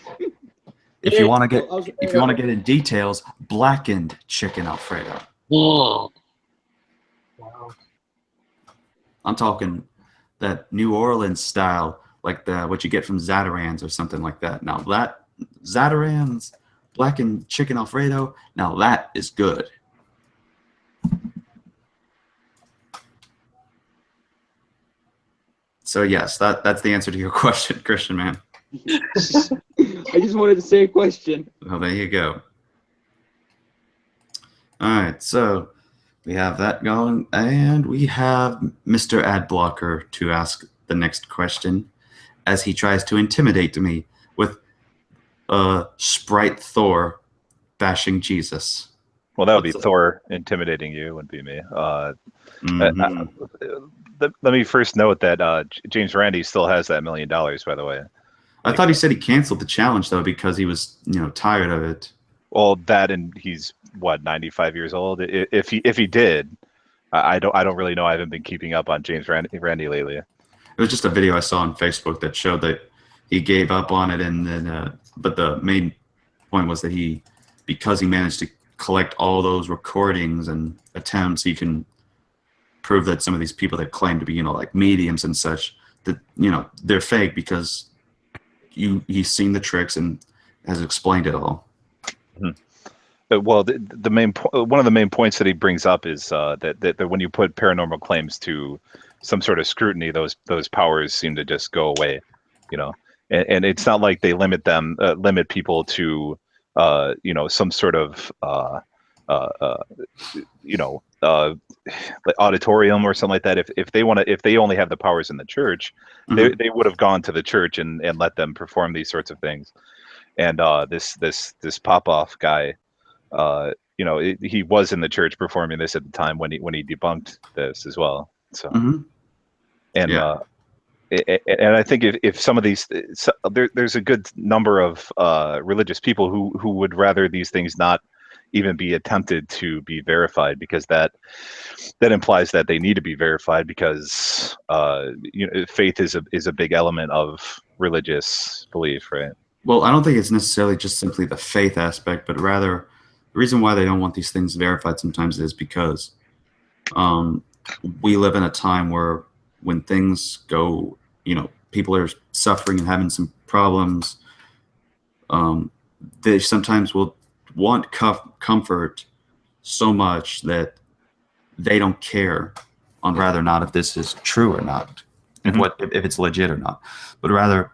If you want to get in details, blackened chicken Alfredo. Whoa. Wow. I'm talking that New Orleans style, like what you get from Zatarain's or something like that. Now that Zatarain's blackened chicken Alfredo, now that is good. So yes, that's the answer to your question, Christian Man. I just wanted to say a question. Well, there you go. All right, so we have that going, and we have Mr. Adblocker to ask the next question as he tries to intimidate me with Sprite Thor bashing Jesus. Well, that would be Thor intimidating you, wouldn't be me. Let me first note that James Randi still has that $1 million, by the way. I thought he said he canceled the challenge though because he was, tired of it. Well, that and he's what, 95 years old. If he did, I don't really know. I haven't been keeping up on James Randi lately. It was just a video I saw on Facebook that showed that he gave up on it, and then but the main point was that because he managed to collect all those recordings and attempts, he can prove that some of these people that claim to be, like mediums and such, that, they're fake because he's seen the tricks and has explained it all. Well, the main one of the main points that he brings up is that when you put paranormal claims to some sort of scrutiny, those powers seem to just go away, and it's not like they limit people to some sort of like auditorium or something like that. If they only have the powers in the church, they would have gone to the church and let them perform these sorts of things. And this Popoff guy, he was in the church performing this at the time when he debunked this as well. So, and I think if some of these, there's a good number of religious people who would rather these things not even be attempted to be verified, because that implies that they need to be verified, because faith is a big element of religious belief, right? Well, I don't think it's necessarily just simply the faith aspect, but rather the reason why they don't want these things verified sometimes is because we live in a time where when things go, people are suffering and having some problems, they sometimes will want comfort so much that they don't care on rather not if this is true or not, if it's legit or not, but rather,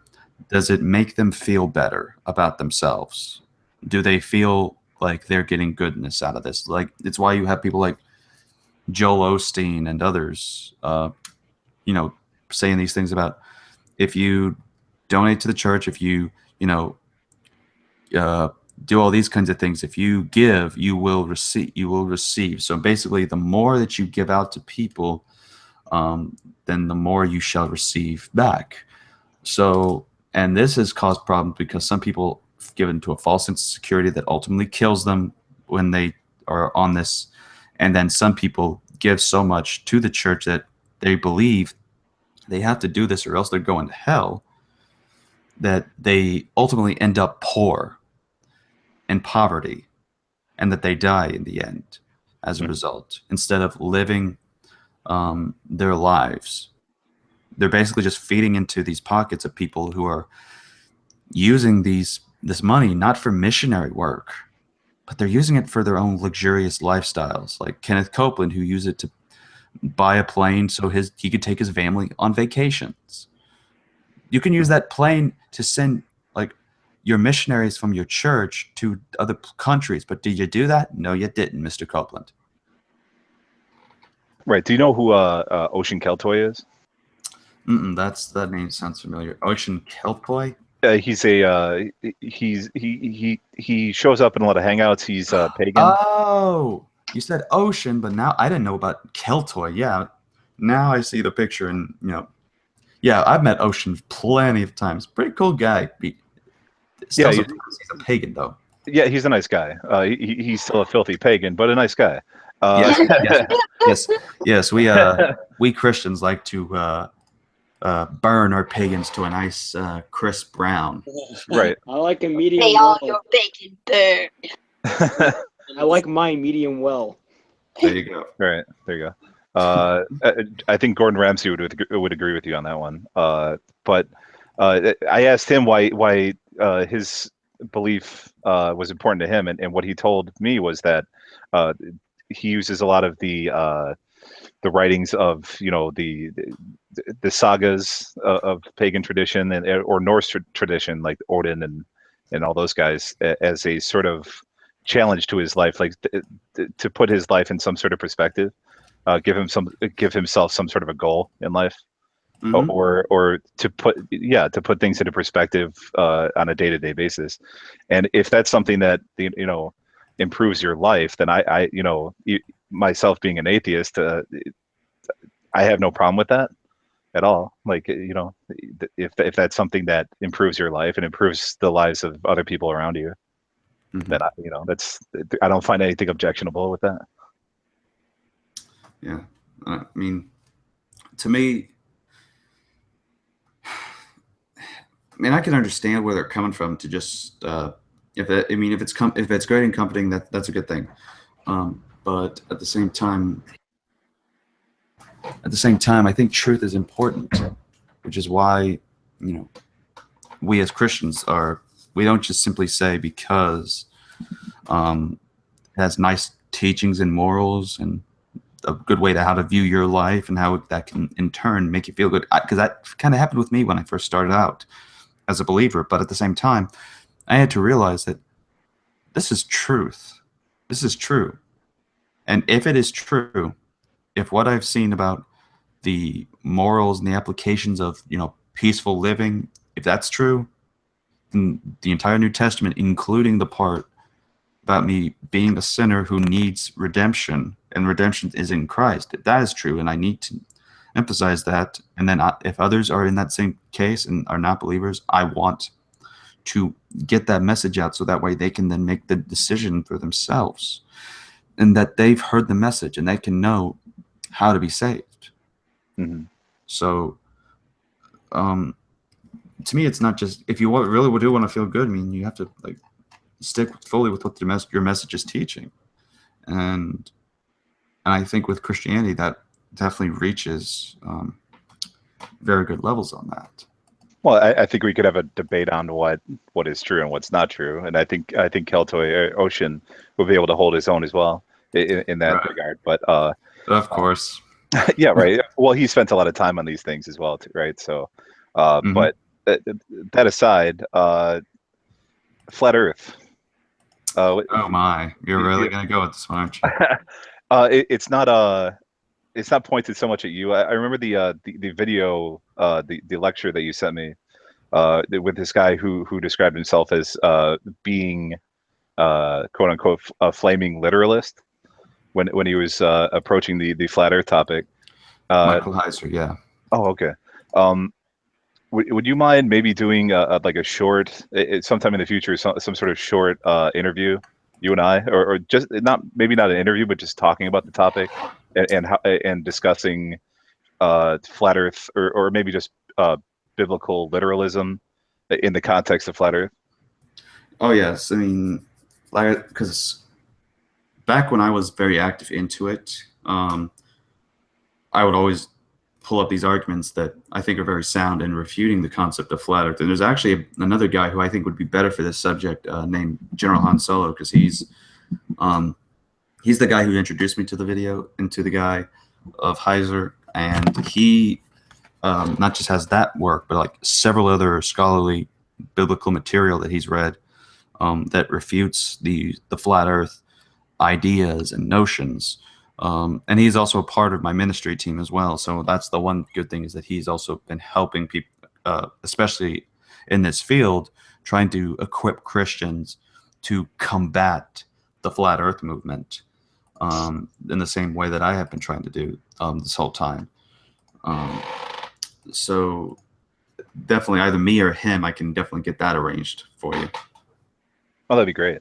does it make them feel better about themselves? Do they feel like they're getting goodness out of this? Like, it's why you have people like Joel Osteen and others, saying these things about, if you donate to the church, if you, do all these kinds of things, if you give, you will receive. So basically, the more that you give out to people, then the more you shall receive back. So, and this has caused problems because some people give into a false sense of security that ultimately kills them when they are on this. And then some people give so much to the church that they believe they have to do this or else they're going to hell, that they ultimately end up poor, in poverty, and that they die in the end as a result, instead of living their lives. They're basically just feeding into these pockets of people who are using this money not for missionary work, but they're using it for their own luxurious lifestyles, like Kenneth Copeland, who used it to buy a plane so he could take his family on vacations. You can use that plane to send your missionaries from your church to other countries, but did you do that? No, you didn't, Mr. Copeland. Right. Do you know who Ocean Keltoy is? That name sounds familiar. Ocean Keltoy? He shows up in a lot of hangouts. He's pagan. Oh, you said Ocean, but now I didn't know about Keltoy. Yeah, now I see the picture, and yeah, I've met Ocean plenty of times. Pretty cool guy. Still, he's a pagan, though. Yeah, he's a nice guy. He's still a filthy pagan, but a nice guy. Yes. We Christians like to burn our pagans to a nice crisp brown. Right. I like a medium. May all your bacon burn. I like mine medium well. There you go. Right. There you go. I think Gordon Ramsay would agree with you on that one. But I asked him why his belief was important to him, and what he told me was that he uses a lot of the writings of the sagas of pagan tradition or Norse tradition, like Odin and all those guys, as a sort of challenge to his life, like to put his life in some sort of perspective, give himself some sort of a goal in life. Or to put things into perspective on a day-to-day basis. And if that's something that improves your life, then I myself being an atheist, I have no problem with that at all. Like, if that's something that improves your life and improves the lives of other people around you, then I don't find anything objectionable with that. Yeah, I mean, to me, mean, I can understand where they're coming from to just if it's great and comforting, that's a good thing. But at the same time, I think truth is important, which is why, we as Christians we don't just simply say because it has nice teachings and morals and a good way to how to view your life and how that can in turn make you feel good. Because that kind of happened with me when I first started out as a believer. But at the same time, I had to realize that this is truth. This is true. And if it is true, if what I've seen about the morals and the applications of, peaceful living, if that's true, then the entire New Testament, including the part about me being a sinner who needs redemption, and redemption is in Christ, if that is true, and I need to emphasize that. And then if others are in that same case and are not believers, I want to get that message out so that way they can then make the decision for themselves, and that they've heard the message and they can know how to be saved. Mm-hmm. So, to me, it's not just, if you really do want to feel good, I mean, you have to stick fully with what your message is teaching. And I think with Christianity, that definitely reaches very good levels on that. Well, I think we could have a debate on what is true and what's not true, and I think Keltoy Ocean will be able to hold his own as well in that regard. But of course, yeah, right. Well, he spent a lot of time on these things as well, too, right? So, but that aside, flat Earth. Oh my, you're really gonna go with this one, aren't you? It's not pointed so much at you. I remember the video, the lecture that you sent me, with this guy who described himself as being quote unquote a flaming literalist when he was approaching the flat Earth topic. Michael Heiser, yeah. Oh, okay. Would you mind maybe doing like a short, sometime in the future, some sort of short interview, you and I, or just maybe not an interview, but just talking about the topic and discussing flat Earth, or maybe just biblical literalism in the context of flat Earth? Oh yes, I mean, because back when I was very active into it, I would always pull up these arguments that I think are very sound in refuting the concept of flat Earth. And there's actually another guy who I think would be better for this subject, named General Han Solo, because he's the guy who introduced me to the video and to the guy of Heiser, and he not just has that work, but like several other scholarly biblical material that he's read that refutes the flat Earth ideas and notions. And he's also a part of my ministry team as well. So that's the one good thing, is that he's also been helping people, especially in this field, trying to equip Christians to combat the flat Earth movement in the same way that I have been trying to do this whole time. So definitely either me or him, I can definitely get that arranged for you. Oh, that'd be great.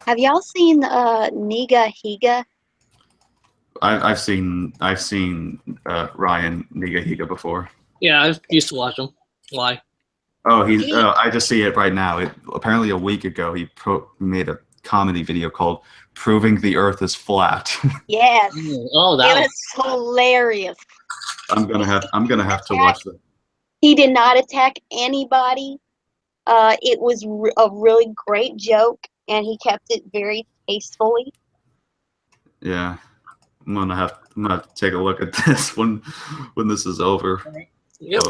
Have y'all seen Niga Higa? I've seen Ryan Niga Higa before. Yeah, I used to watch him. Why? Oh, I just see it right now. Apparently a week ago he made a comedy video called "Proving the Earth is Flat." Yes. Oh, it was hilarious. I'm gonna have to watch that. He did not attack anybody. It was a really great joke, and he kept it very tastefully. Yeah, I'm gonna have to take a look at this when this is over. Yep.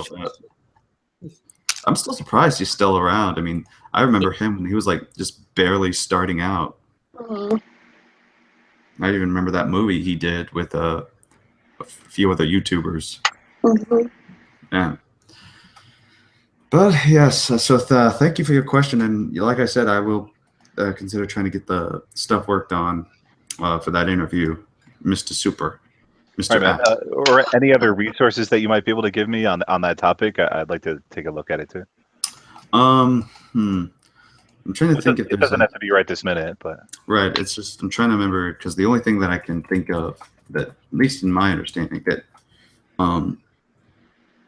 I'm still surprised he's still around. I mean, I remember him when he was like just barely starting out. Mm-hmm. I even remember that movie he did with a few other YouTubers. Mm-hmm. Yeah. But yes, so thank you for your question, and like I said, I will consider trying to get the stuff worked on for that interview, Mr. Super, Mr. Right, man. Or any other resources that you might be able to give me on that topic. I'd like to take a look at it too. I'm trying to think if it doesn't have to be right this minute, but right. It's just I'm trying to remember, because the only thing that I can think of that, at least in my understanding, that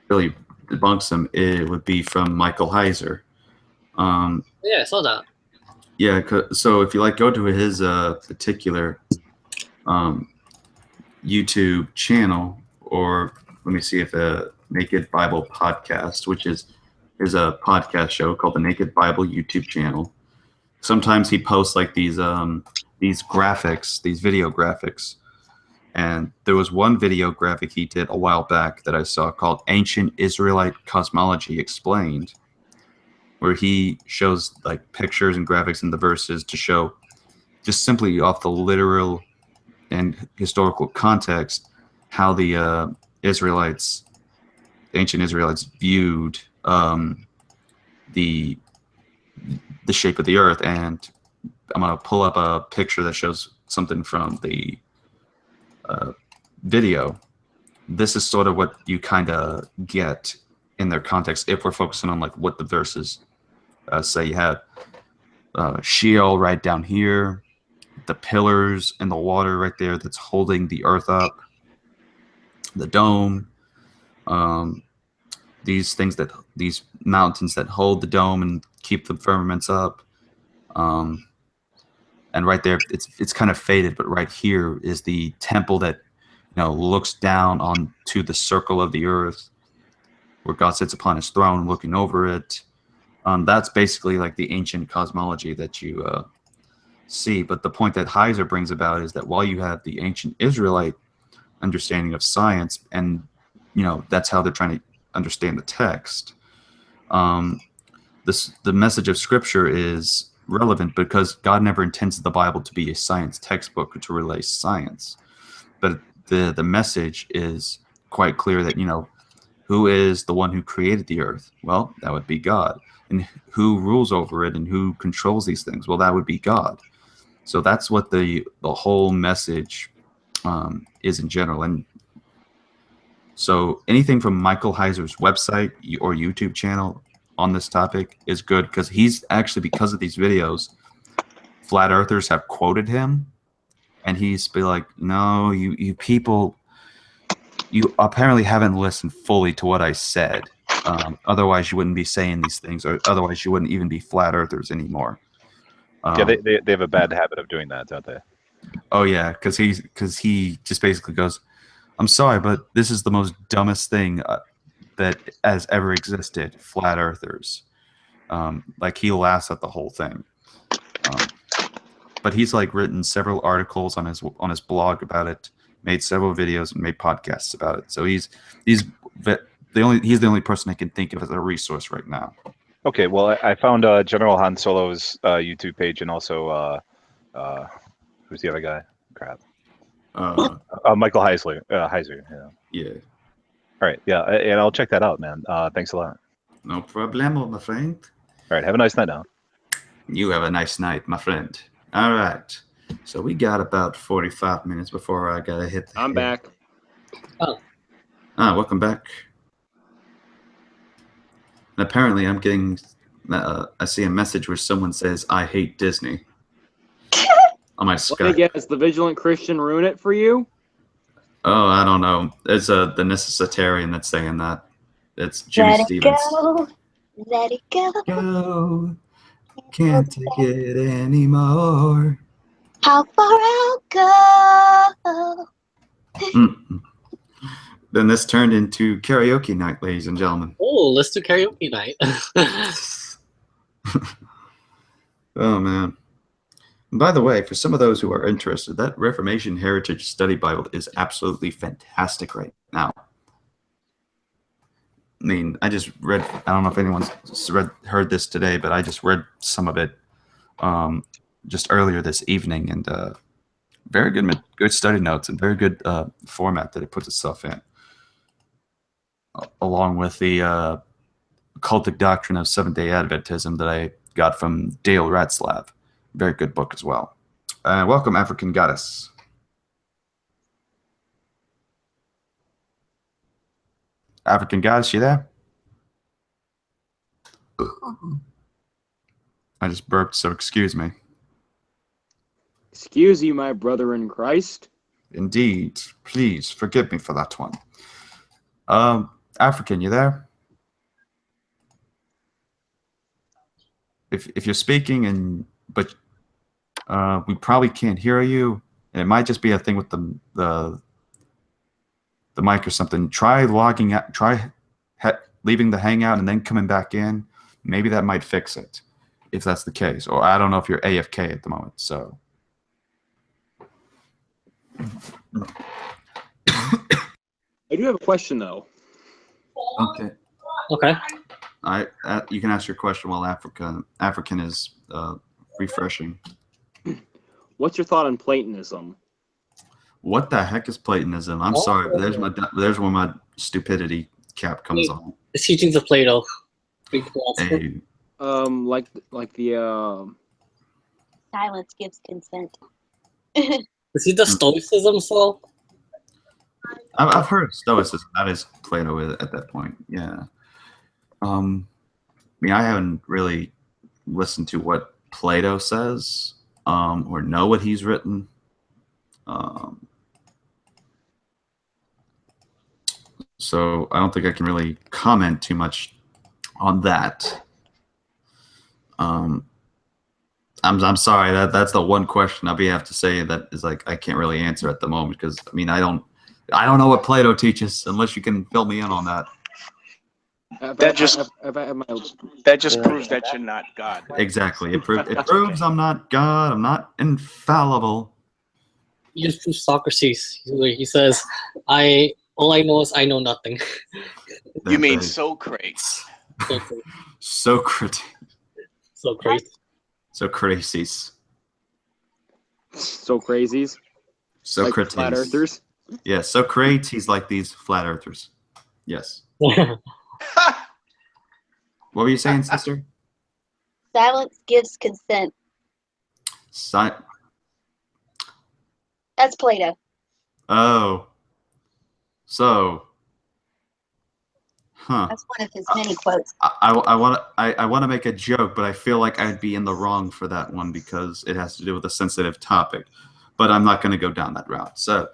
really debunks them, it would be from Michael Heiser. Yeah, I saw that. Yeah, so if you like, go to his particular YouTube channel, or let me see if Naked Bible Podcast, which is a podcast show called the Naked Bible YouTube channel. Sometimes he posts like these graphics, these video graphics. And there was one video graphic he did a while back that I saw called Ancient Israelite Cosmology Explained, where he shows like pictures and graphics in the verses to show just simply off the literal and historical context how the ancient Israelites viewed the shape of the earth. And I'm going to pull up a picture that shows something from the video. This is sort of what you kind of get in their context if we're focusing on like what the verses say. You have Sheol right down here, the pillars and the water right there that's holding the earth up, the dome, these mountains that hold the dome and keep the firmaments up, and right there it's kind of faded, but right here is the temple that looks down onto the circle of the earth where God sits upon his throne looking over it. That's basically like the ancient cosmology that you see. But the point that Heiser brings about is that while you have the ancient Israelite understanding of science, and that's how they're trying to understand the text, the message of Scripture is relevant because God never intends the Bible to be a science textbook or to relay science. But the message is quite clear that who is the one who created the earth? Well, that would be God. And who rules over it and who controls these things? Well, that would be God. So that's what the whole message is in general. And so anything from Michael Heiser's website or YouTube channel on this topic is good, because he's actually, because of these videos, flat earthers have quoted him, and he's be like, no, you people, you apparently haven't listened fully to what I said. Otherwise you wouldn't be saying these things, or otherwise you wouldn't even be flat earthers anymore. Yeah, they have a bad habit of doing that, don't they? Oh yeah, because he just basically goes, I'm sorry, but this is the most dumbest thing that has ever existed, flat earthers. Like, he laughs at the whole thing. But he's like written several articles on his blog about it, made several videos, and made podcasts about it. So he's the only person I can think of as a resource right now. Okay, well, I found General Han Solo's YouTube page, and also who's the other guy? Crap. Michael Heiser. Yeah. All right, yeah, and I'll check that out, man. Thanks a lot. No problemo, my friend. All right, have a nice night now. You have a nice night, my friend. All right. So we got about 45 minutes before I gotta hit the I'm hit. back. Oh. Welcome back. And apparently I'm getting, I see a message where someone says, I hate Disney. On my Skype. Let me guess, the Vigilant Christian ruin it for you? Oh, I don't know. It's the Necessitarian that's saying that. It's Jimmy Let it Stevens. go. Let it go. Go. Can't take it anymore. How far I'll go. Then this turned into karaoke night, ladies and gentlemen. Oh, let's do karaoke night. Oh, man. And by the way, for some of those who are interested, that Reformation Heritage Study Bible is absolutely fantastic right now. I mean, I just read, I don't know if anyone's heard this today, but I just read some of it just earlier this evening, and very good study notes and very good format that it puts itself in, along with the cultic doctrine of Seventh-day Adventism that I got from Dale Ratzlaff. Very good book as well. Welcome, African Goddess. African Goddess, you there? I just burped, so excuse me. Excuse you, my brother in Christ. Indeed. Please forgive me for that one. African, you there? if you're speaking but we probably can't hear you, and it might just be a thing with the mic or something. Try logging out. Leaving the Hangout and then coming back in. Maybe that might fix it, if that's the case. Or I don't know if you're AFK at the moment. So. I do have a question though. Okay. Okay. You can ask your question while African is refreshing. What's your thought on Platonism? What the heck is Platonism? I'm sorry, but there's where my stupidity cap comes on. The teachings of Plato. Hey, Like the Silence gives consent. Is he the Stoicism so? I've heard of Stoicism. That is Plato at that point. Yeah. I mean, I haven't really listened to what Plato says, or know what he's written. So I don't think I can really comment too much on that. I'm sorry, that's the one question I'll have to say that is like I can't really answer at the moment, because I mean I don't know what Plato teaches unless you can fill me in on that. That just proves that you're not God. Exactly. It proves I'm not God. I'm not infallible. He just proves Socrates. He says, all I know is I know nothing. You mean Socrates? Socrates. So crazy. Socrates. so crazies. Socrates. Like flat earthers. Yeah, Socrates. He's like these flat earthers. Yes. What were you saying, sister? Silence gives consent. That's Plato. Oh. So. Huh. That's one of his many quotes. I want to make a joke, but I feel like I'd be in the wrong for that one because it has to do with a sensitive topic. But I'm not going to go down that route. So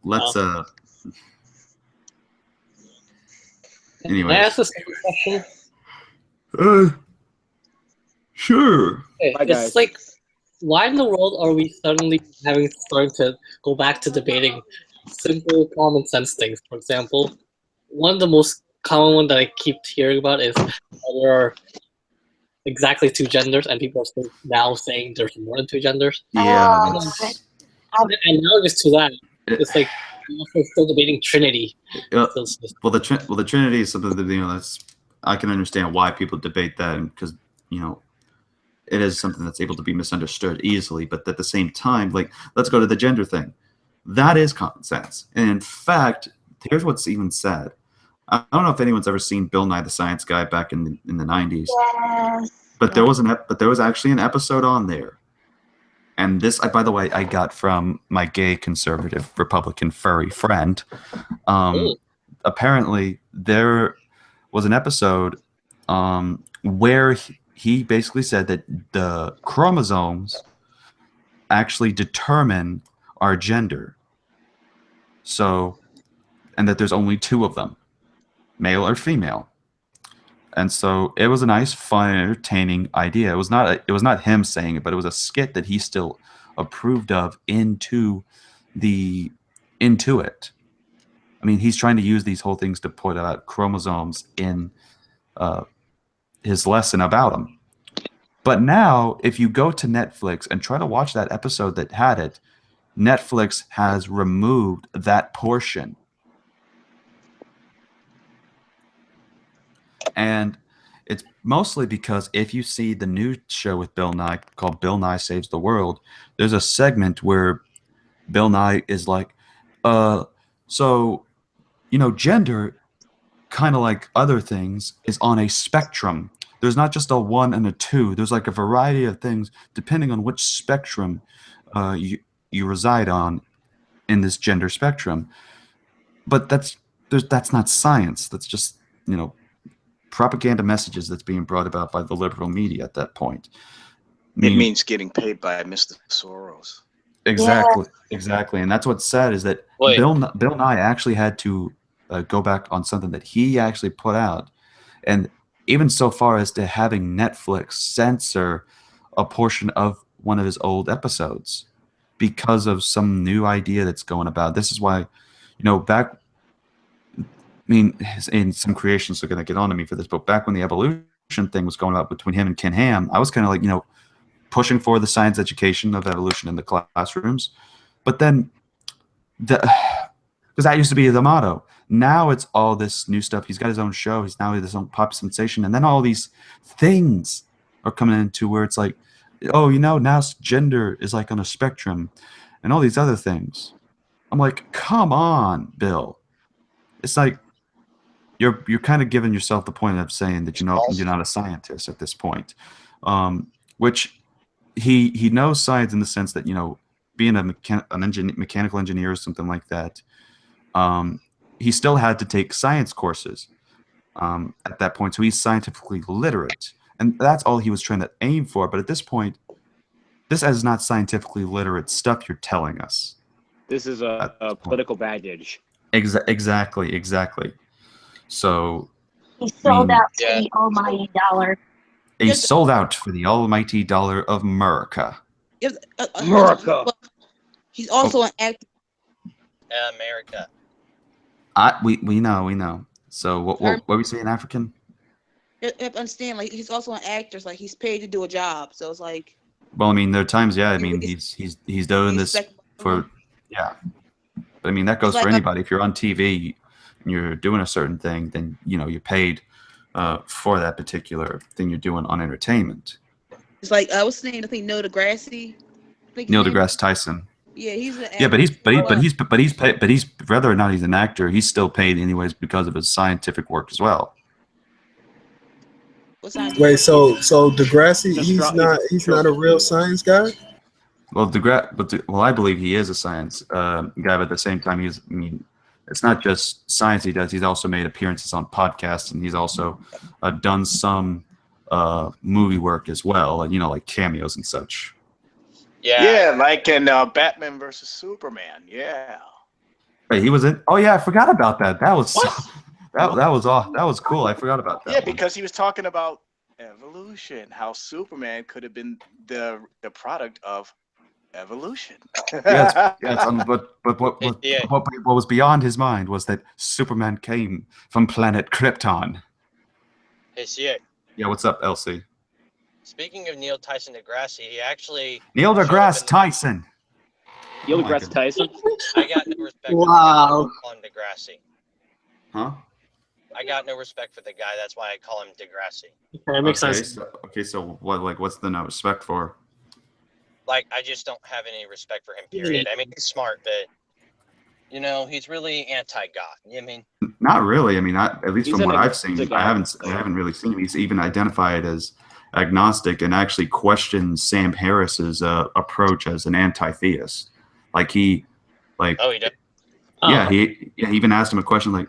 let's Can I ask a second question? Sure. It's like, why in the world are we suddenly starting to go back to debating simple common sense things? For example, one of the most common one that I keep hearing about is there are exactly two genders, and people are still now saying there's more than two genders. Yeah. And now just to that, it's like we're still debating Trinity. Well, the Trinity is something that that's I can understand why people debate that, because it is something that's able to be misunderstood easily. But at the same time, like, let's go to the gender thing. That is common sense, and in fact, here's what's even said. I don't know if anyone's ever seen Bill Nye the Science Guy back in the 90s. Yes. But there was actually an episode on there. And this, by the way, I got from my gay conservative Republican furry friend. Apparently, there was an episode where he basically said that the chromosomes actually determine our gender. So, and that there's only two of them, male or female. And so it was a nice, fun, entertaining idea. It was not him saying it, but it was a skit that he still approved of into it. I mean, he's trying to use these whole things to put out chromosomes in his lesson about them. But now, if you go to Netflix and try to watch that episode that had it, Netflix has removed that portion. And it's mostly because if you see the new show with Bill Nye called Bill Nye Saves the World, there's a segment where Bill Nye is like, so, gender, kind of like other things, is on a spectrum. There's not just a 1 and a 2. There's like a variety of things depending on which spectrum you reside on in this gender spectrum. But that's not science. That's just, propaganda messages that's being brought about by the liberal media at that point. It means getting paid by Mr. Soros. Exactly. And that's what's sad is that Bill Nye actually had to go back on something that he actually put out. And even so far as to having Netflix censor a portion of one of his old episodes because of some new idea that's going about. This is why, back, I mean, and some creations are going to get on to me for this, but back when the evolution thing was going on between him and Ken Ham, I was kind of like, pushing for the science education of evolution in the classrooms. But then, because that used to be the motto. Now it's all this new stuff. He's got his own show. He's now his own pop sensation. And then all these things are coming into where it's like, oh, now gender is like on a spectrum and all these other things. I'm like, come on, Bill. It's like you're kind of giving yourself the point of saying that you're not a scientist at this point, which he knows science in the sense that being a mechanical engineer or something like that. He still had to take science courses at that point, so he's scientifically literate, and that's all he was trying to aim for. But at this point, this is not scientifically literate stuff you're telling us. This is a political baggage. Exactly. So he sold out to the almighty dollar. He sold out for the almighty dollar of America. America. He's also an actor. America. We know. So what we say in African? You have to understand, like, he's also an actor. So, like, he's paid to do a job. So it's like. Well, I mean, there are times, yeah. I mean, he's doing this for, yeah. But I mean, that goes for anybody. If you're on TV and you're doing a certain thing, then you're paid for that particular thing you're doing on entertainment. It's like what's his name? I think Neil Degrasse. Neil deGrasse Tyson. Yeah, he's an actor. Yeah, but he's paid, but he's whether or not he's an actor, he's still paid anyways because of his scientific work as well. Wait, so Degrassi, he's not a real science guy? Well, I believe he is a science guy, but at the same time, it's not just science he does. He's also made appearances on podcasts, and he's also done some movie work as well, like cameos and such. Yeah, like in Batman versus Superman. Yeah. Wait, he was in. Oh yeah, I forgot about that. That was that was cool. I forgot about that. Yeah, because he was talking about evolution, how Superman could have been the product of evolution. Yes, but what was beyond his mind was that Superman came from planet Krypton. Hey, CA. Yeah, what's up, Elsie? Speaking of Neil Tyson Degrasse, he actually... Neil deGrasse Tyson. Neil deGrasse Tyson? I got no respect for Degrasse. Huh? I got no respect for the guy. That's why I call him Degrasse. That makes sense. So what's the no respect for? Like, I just don't have any respect for him, period. I mean, he's smart, but, he's really anti-God. You know what I mean? Not really. I mean, at least from what I've seen, I haven't really seen him. He's even identified as agnostic and actually questions Sam Harris's approach as an anti-theist. Oh, he did? Yeah, he even asked him a question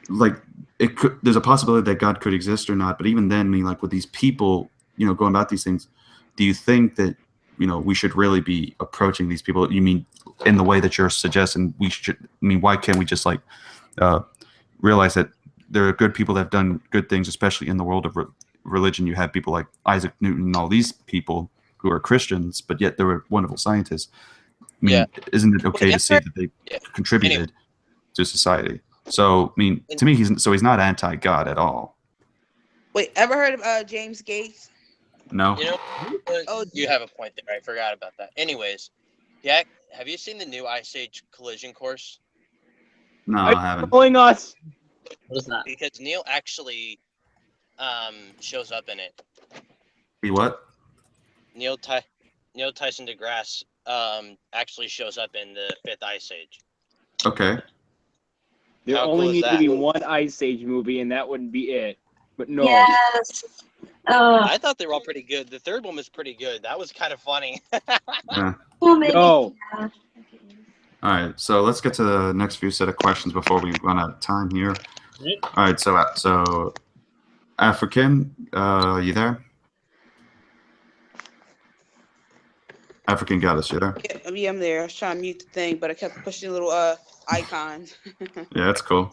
there's a possibility that God could exist or not, but even then, with these people, going about these things, do you think that, we should really be approaching these people? You mean in the way that you're suggesting we should? I mean, why can't we just realize that there are good people that have done good things, especially in the world of religion? You have people like Isaac Newton and all these people who are Christians, but yet they were wonderful scientists. I mean, isn't it okay to say that they contributed to society? So, I mean, to me, he's not anti-God at all. Wait, ever heard of James Gates? No. You have a point there. I forgot about that. Anyways, yeah, have you seen the new Ice Age collision course? No, I haven't. Calling us. What is that? Because Neil actually shows up in it. He what? Neil Tyson Degrasse actually shows up in the 5th Ice Age. Okay. There How only cool is needs to that? be one Ice Age movie, and that wouldn't be it. But no. Yes. I thought they were all pretty good. The third one was pretty good. That was kind of funny. Yeah. Well, maybe. No. Yeah. All right, so let's get to the next few set of questions before we run out of time here. All right, so African, you there? African Goddess, you there? Yeah, I'm there. I was trying to mute the thing, but I kept pushing little icons. Yeah, that's cool.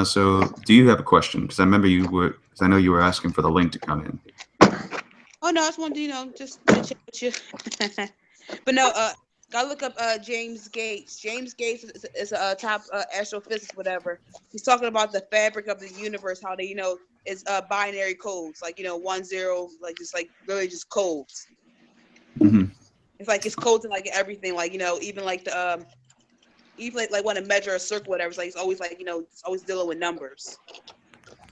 So, do you have a question? Because I remember you were. Because I know you were asking for the link to come in. Oh no, I just wanted to, just check with you. But no, gotta look up James Gates. James Gates is a top astrophysicist, whatever. He's talking about the fabric of the universe, how they, is binary codes, like 1-0, like just like really just codes. Mm-hmm. It's like it's codes and like everything, like even like the even like want to measure a circle, whatever. It's like it's always like it's always dealing with numbers.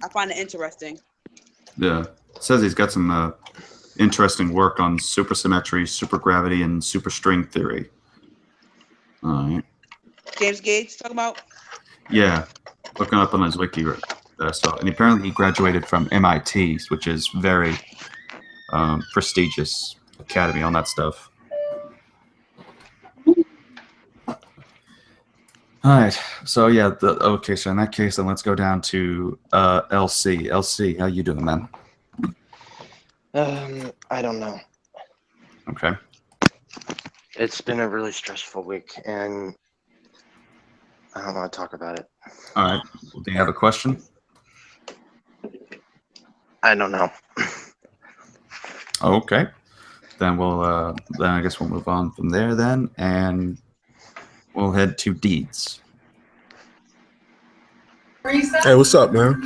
I find it interesting. Yeah, it says he's got some interesting work on supersymmetry, supergravity, and superstring theory. All right. James Gates talking about? Yeah, looking up on his wiki that I saw, and apparently he graduated from MIT, which is very prestigious academy on that stuff. All right, so yeah, okay. So in that case, then let's go down to LC. LC, how you doing, man? I don't know. Okay. It's been a really stressful week, and I don't want to talk about it. All right. Well, do you have a question? I don't know. Okay. Then then I guess we'll move on from there then, and we'll head to deeds. Hey, what's up, man?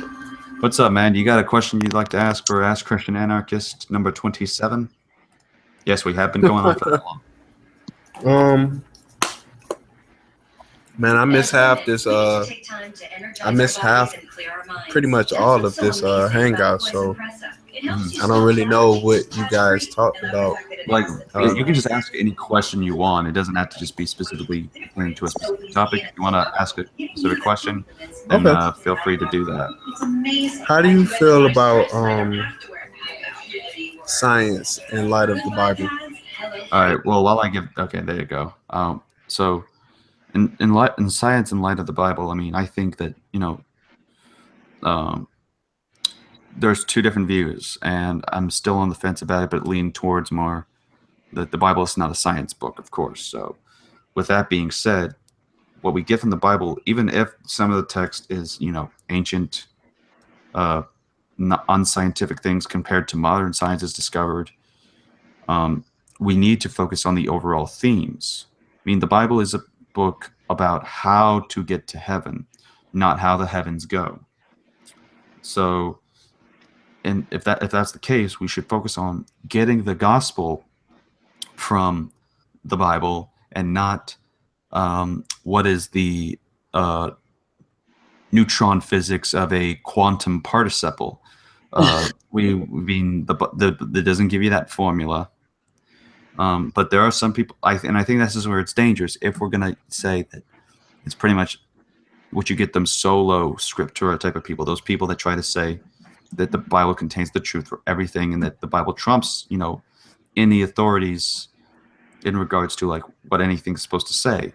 What's up, man? You got a question you'd like to ask for Ask Christian Anarchist number 27? Yes, we have been going on for that long. Man, I miss half this. I miss pretty much all of this hangout. So I don't really know what you guys talked about. Like, you can just ask any question you want. It doesn't have to just be specifically linked to a specific topic. If you want to ask a specific question, then feel free to do that. How do you feel about science in light of the Bible? All right. Well, okay, there you go. So, in science in light of the Bible, I mean, I think that there's two different views, and I'm still on the fence about it, but lean towards more that the Bible is not a science book, of course. So, with that being said, what we get from the Bible, even if some of the text is ancient, unscientific things compared to modern science is discovered, we need to focus on the overall themes. I mean, the Bible is a book about how to get to heaven, not how the heavens go. So, and if that's the case, we should focus on getting the gospel from the Bible and not what is the neutron physics of a quantum participle. That doesn't give you that formula. But there are some people, and I think this is where it's dangerous. If we're going to say that it's pretty much what you get them solo scriptura type of people, those people that try to say that the Bible contains the truth for everything and that the Bible trumps, any authorities in regards to like what anything's supposed to say.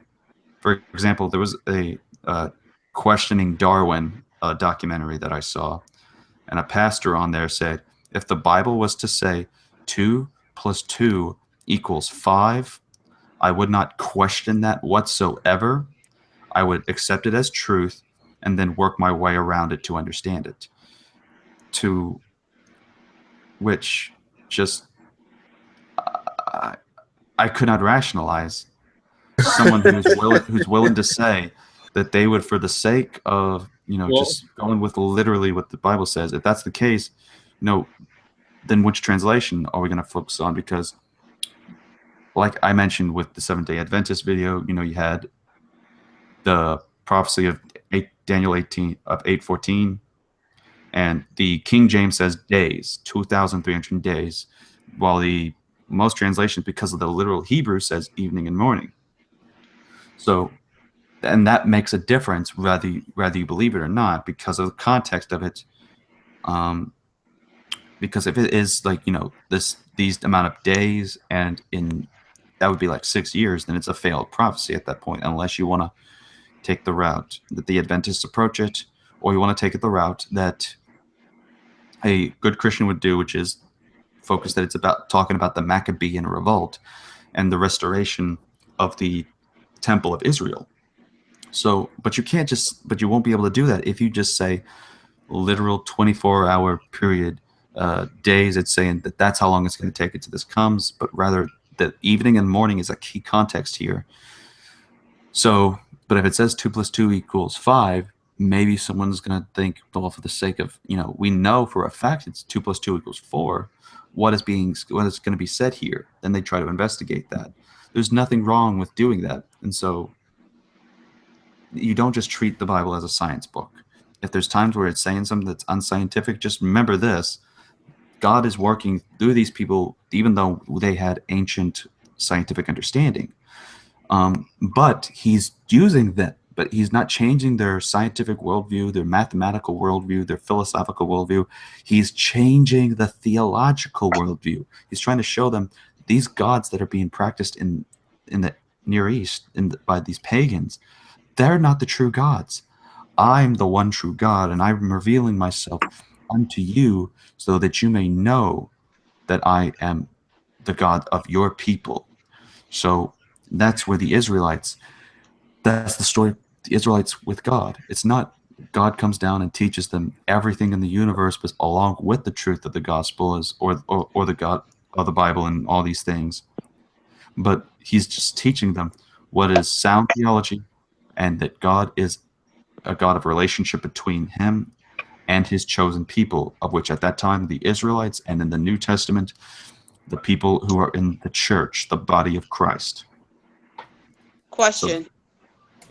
For example, there was a questioning Darwin documentary that I saw, and a pastor on there said, if the Bible was to say 2 + 2 = 5, I would not question that whatsoever. I would accept it as truth and then work my way around it to understand it. To which just I could not rationalize someone who's willing to say that they would, for the sake of just going with literally what the Bible says. If that's the case, then which translation are we going to focus on? Because, like I mentioned with the Seventh-day Adventist video, you had the prophecy of Daniel 18 of 8:14, and the King James says days, 2,300 days, while the most translations, because of the literal Hebrew, says evening and morning. So, and that makes a difference whether you believe it or not, because of the context of it. Because if it is like these amount of days, and that would be like 6 years, then it's a failed prophecy at that point, unless you want to take the route that the Adventists approach it, or you want to take it the route that a good Christian would do, which is focus that it's about talking about the Maccabean revolt and the restoration of the Temple of Israel, So, but you won't be able to do that if you just say literal 24-hour period, days. It's saying that that's how long it's going to take until this comes, but rather that evening and morning is a key context here. So, but if it says 2 + 2 = 5, maybe someone's going to think, well, for the sake of, we know for a fact it's 2 + 2 = 4. What is going to be said here? Then they try to investigate that. There's nothing wrong with doing that. And so you don't just treat the Bible as a science book. If there's times where it's saying something that's unscientific, just remember this. God is working through these people, even though they had ancient scientific understanding. But he's using that, but he's not changing their scientific worldview, their mathematical worldview, their philosophical worldview. He's changing the theological worldview. He's trying to show them these gods that are being practiced in the Near East by these pagans, they're not the true gods. I'm the one true God, and I'm revealing myself unto you so that you may know that I am the God of your people. So that's where the Israelites, that's the story of the Israelites with God. It's not God comes down and teaches them everything in the universe, but along with the truth of the gospel is, or the God of the Bible and all these things. But he's just teaching them what is sound theology, and that God is a God of relationship between him and his chosen people, of which at that time the Israelites, and in the New Testament, the people who are in the church, the body of Christ. Question.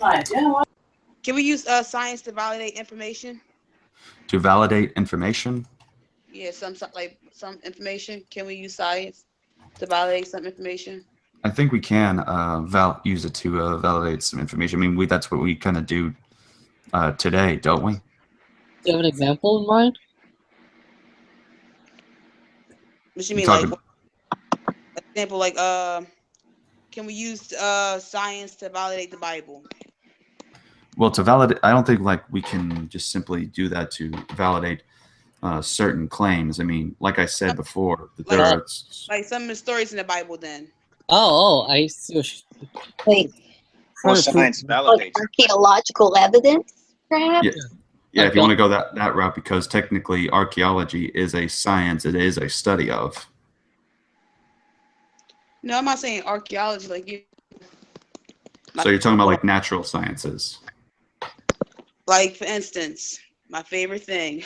Can we use science to validate information? To validate information? Yeah, some information. Can we use science to validate some information? I think we can use it to validate some information. I mean, that's what we kind of do today, don't we? Do you have an example in mind? What you mean, like, example, like, can we use science to validate the Bible? Well, to validate, I don't think we can just simply do that to validate certain claims. I mean, like I said before, that there are like some of the stories in the Bible. Then. Oh, I see. Wait. Well, science validates archaeological evidence, perhaps. Yeah. If you want to go that route, because technically archaeology is a science. It is a study of. No, I'm not saying archaeology. Like you. So you're talking about natural sciences. Like, for instance, my favorite thing,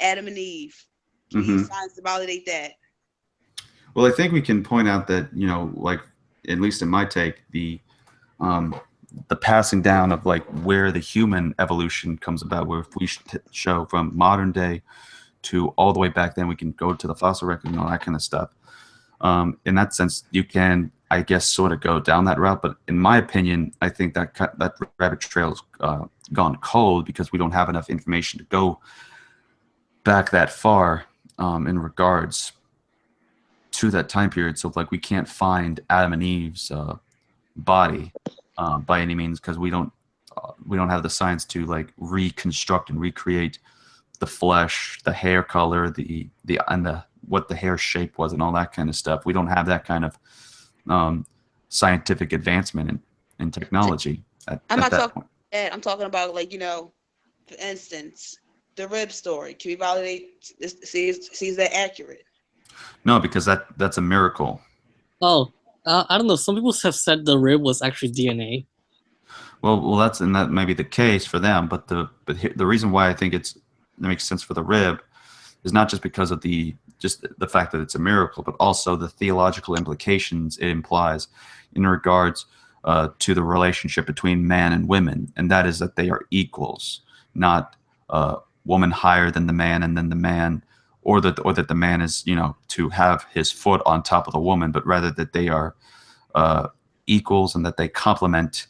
Adam and Eve. Can we use science to validate that? Well, I think we can point out that, at least in my take, the passing down of where the human evolution comes about, where if we show from modern day to all the way back then, we can go to the fossil record and all that kind of stuff. In that sense, you can, I guess, sort of go down that route. But in my opinion, I think that rabbit trail's gone cold because we don't have enough information to go back that far in regards to that time period. So we can't find Adam and Eve's body by any means, because we don't have the science to reconstruct and recreate the flesh, the hair color, and what the hair shape was and all that kind of stuff. We don't have that kind of scientific advancement in technology at that point. I'm talking about, for instance, the rib story. Can we validate this? See is that accurate? No, because that's a miracle. Oh, I don't know. Some people have said the rib was actually DNA. Well, that may be the case for them, but the reason why I think it makes sense for the rib is not just because of the fact that it's a miracle, but also the theological implications it implies in regards to the relationship between man and women, and that is that they are equals, not woman higher than the man, and then the man, or that the man is to have his foot on top of the woman, but rather that they are equals and that they complement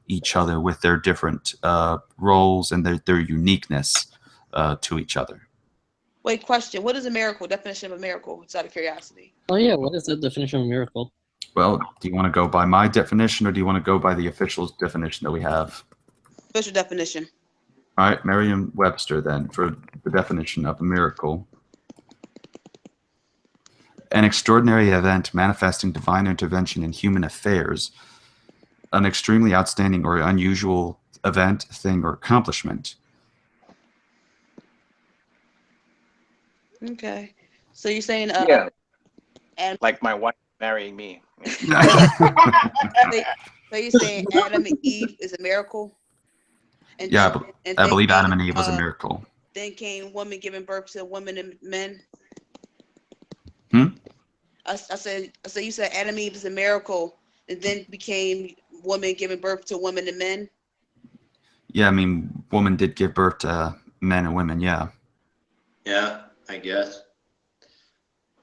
each other with their different roles and their uniqueness to each other. Wait, question. What is a miracle? Definition of a miracle, just out of curiosity. Oh yeah, what is the definition of a miracle? Well, do you want to go by my definition, or do you want to go by the official definition that we have? Official definition. All right, Merriam-Webster then, for the definition of a miracle. An extraordinary event manifesting divine intervention in human affairs, an extremely outstanding or unusual event, thing, or accomplishment. Okay. So you're saying Yeah, and like my wife marrying me. so you're saying Adam and Eve is a miracle? And Yeah, then and I then believe Adam came and Eve was a miracle. then came woman giving birth to women and men. I said you said Adam and Eve is a miracle, and then became woman giving birth to women and men. Yeah, I mean, woman did give birth to men and women. Yeah. Yeah, I guess.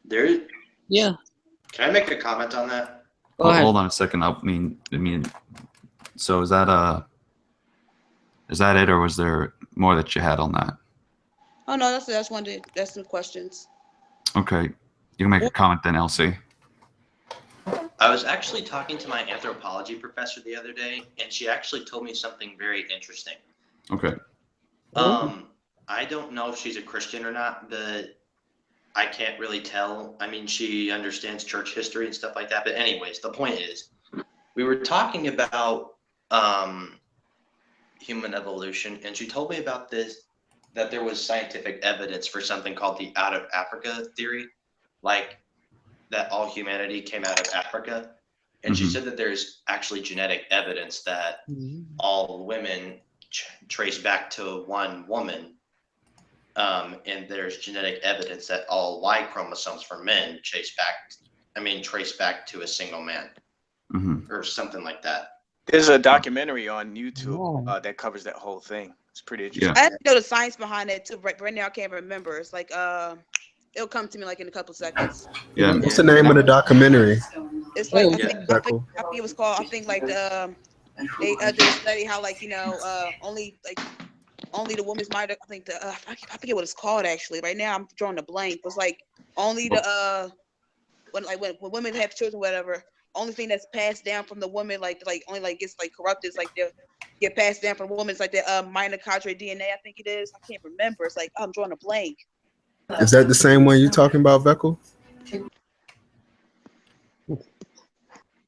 There. Yeah. Can I make a comment on that? Hold on a second. I mean, so is that it, or was there more that you had on that? Oh no, that's one. That's some questions. Okay, you can make a comment then, Elsie. I was actually talking to my anthropology professor the other day, and she actually told me something very interesting. Okay. I don't know if she's a Christian or not, but I can't really tell. I mean, she understands church history and stuff like that. But anyways, the point is, we were talking about human evolution, and she told me about this, that there was scientific evidence for something called the out of Africa theory, like that all humanity came out of Africa. And she said that there's actually genetic evidence that all women trace back to one woman. And there's genetic evidence that all Y chromosomes for men trace back to a single man, or something like that. There's a documentary on YouTube that covers that whole thing. It's pretty interesting. I know the science behind it too. Right now I can't remember. It's like it'll come to me like in a couple seconds. Yeah. What's the name of the documentary? It's like I think it was called. I think like they did a study how like only the woman's mind. I think I forget what it's called actually. Right now I'm drawing a blank. It was like only the when women have children, whatever. Only thing that's passed down from the woman, like only like gets like corrupted, is like they get passed down from women. It's like the mitochondrial DNA. I think it is. I can't remember. It's like I'm drawing a blank. Is that the same one you're talking about, Veckel? I'm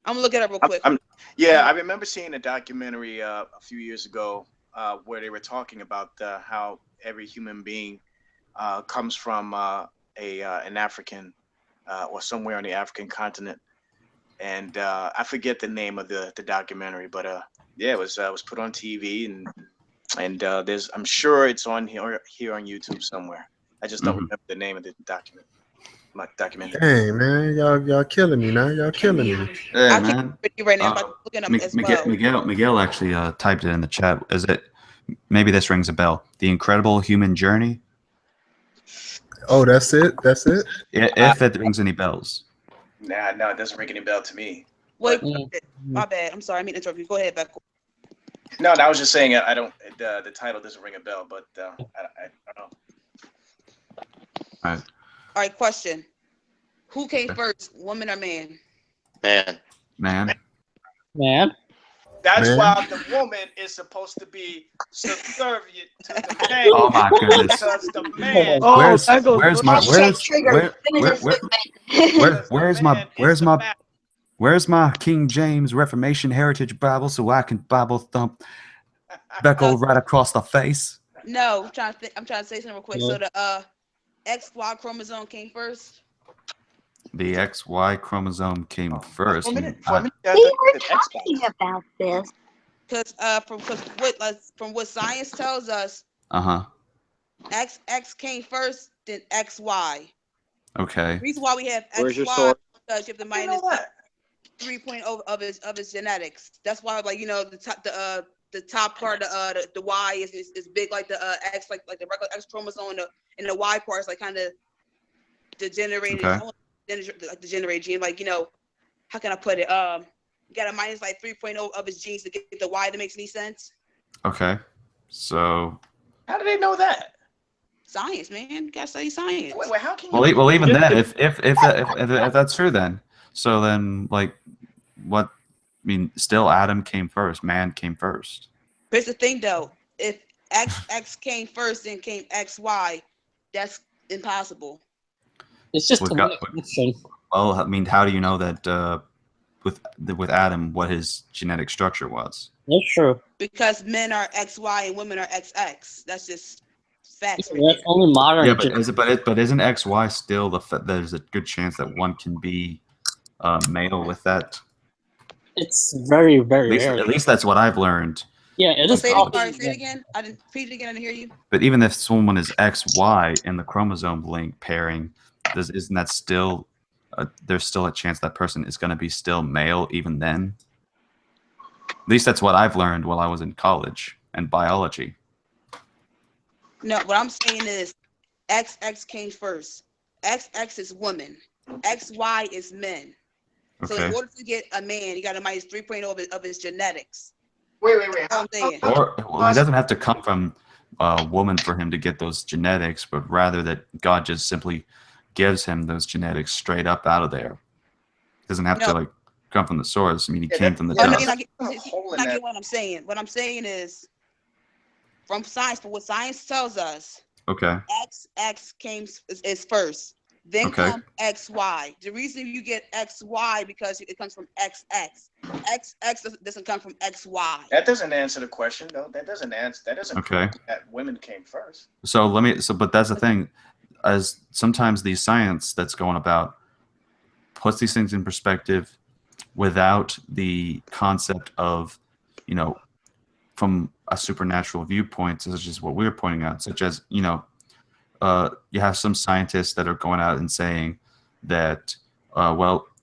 gonna look it up real quick. I remember seeing a documentary a few years ago where they were talking about how every human being comes from an African or somewhere on the African continent, and I forget the name of the documentary, but it was put on TV, and there's, I'm sure it's on here on YouTube somewhere. I just don't remember the name of the documentary. Dang, man, y'all killing me now. Y'all killing me. Hey, man. Right now, I'm looking up as well. Miguel actually typed it in the chat. Is it? Maybe this rings a bell. The Incredible Human Journey. Oh, that's it. That's it. If it rings any bells. Nah, no, it doesn't ring any bell to me. Wait, my bad. I'm sorry. I mean to interrupt you. Go ahead, Beck. No, I was just saying I don't. The title doesn't ring a bell, but I don't know. All right. Question: who came first, woman or man? Man. That's why the woman is supposed to be subservient to the man. Oh my goodness! Because the man. Where's my King James Reformation Heritage Bible so I can Bible thump Beckle right across the face? No, I'm trying to say something real quick. So the XY chromosome came first. The XY chromosome came first. We were talking about this. Because from what science tells us, X came first, then XY. Okay. The reason why we have XY is because you have the minus 3.0 of his genetics. That's why, like, the top part, the Y is big, like the X, like the regular X chromosome, and the Y part is like kind of degenerated. Like degenerate gene, like, how can I put it? You got a minus like 3.0 of his genes to get the Y. That makes any sense? Okay, so how do they know that? Science, man. You gotta study science. Wait, how can you? Well, even then, if that's true, then like, what? I mean, still, Adam came first. Man came first. Here's the thing, though. If X came first, then came XY, that's impossible. It's just a question. Well, I mean, how do you know that with Adam what his genetic structure was. That's true. Because men are XY and women are XX. That's just facts. Right That's only modern. Yeah, but isn't XY still there's a good chance that one can be male with that? It's very, very rare. At least that's what I've learned. Yeah, it is. Say it again. I didn't repeat it again. I didn't hear you. But even if someone is XY in the chromosome link pairing, isn't that still there's still a chance that person is going to be still male even then? At least that's what I've learned while I was in college and biology. No, what I'm saying is XX came first. XX is woman. XY is men. So in order to get a man, you got to minus 3.0 of his genetics. Wait. Or it doesn't have to come from a woman for him to get those genetics, but rather that God just simply gives him those genetics straight up out of there. It doesn't have to come from the source. I mean, he came from the dust. I get what I'm saying. What I'm saying is, from science, for what science tells us, XX is first. Then come XY. The reason you get XY because it comes from XX. XX doesn't come from XY. That doesn't answer the question, though. That doesn't prove that women came first. But that's the thing, as sometimes the science that's going about puts these things in perspective without the concept of, from a supernatural viewpoint, such as what we were pointing out, such as, you have some scientists that are going out and saying that,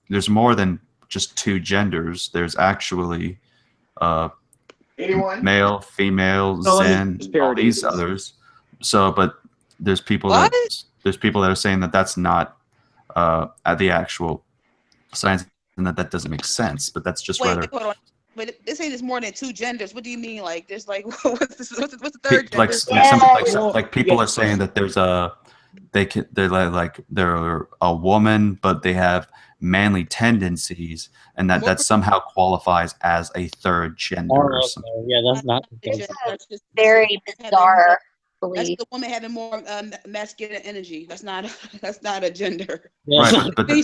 there's more than just two genders. There's actually male, female, Zen, all these others. So, but there's people that are saying that that's not the actual science, and that doesn't make sense. But that's just hold on. But they say there's more than two genders. What do you mean? Like, there's like, what's the third gender? Like people are saying that there's they're a woman, but they have manly tendencies, and that somehow qualifies as a third gender. Or something. Yeah, that's not. That's very bizarre. That's the woman having more masculine energy. That's not a gender. Right, but the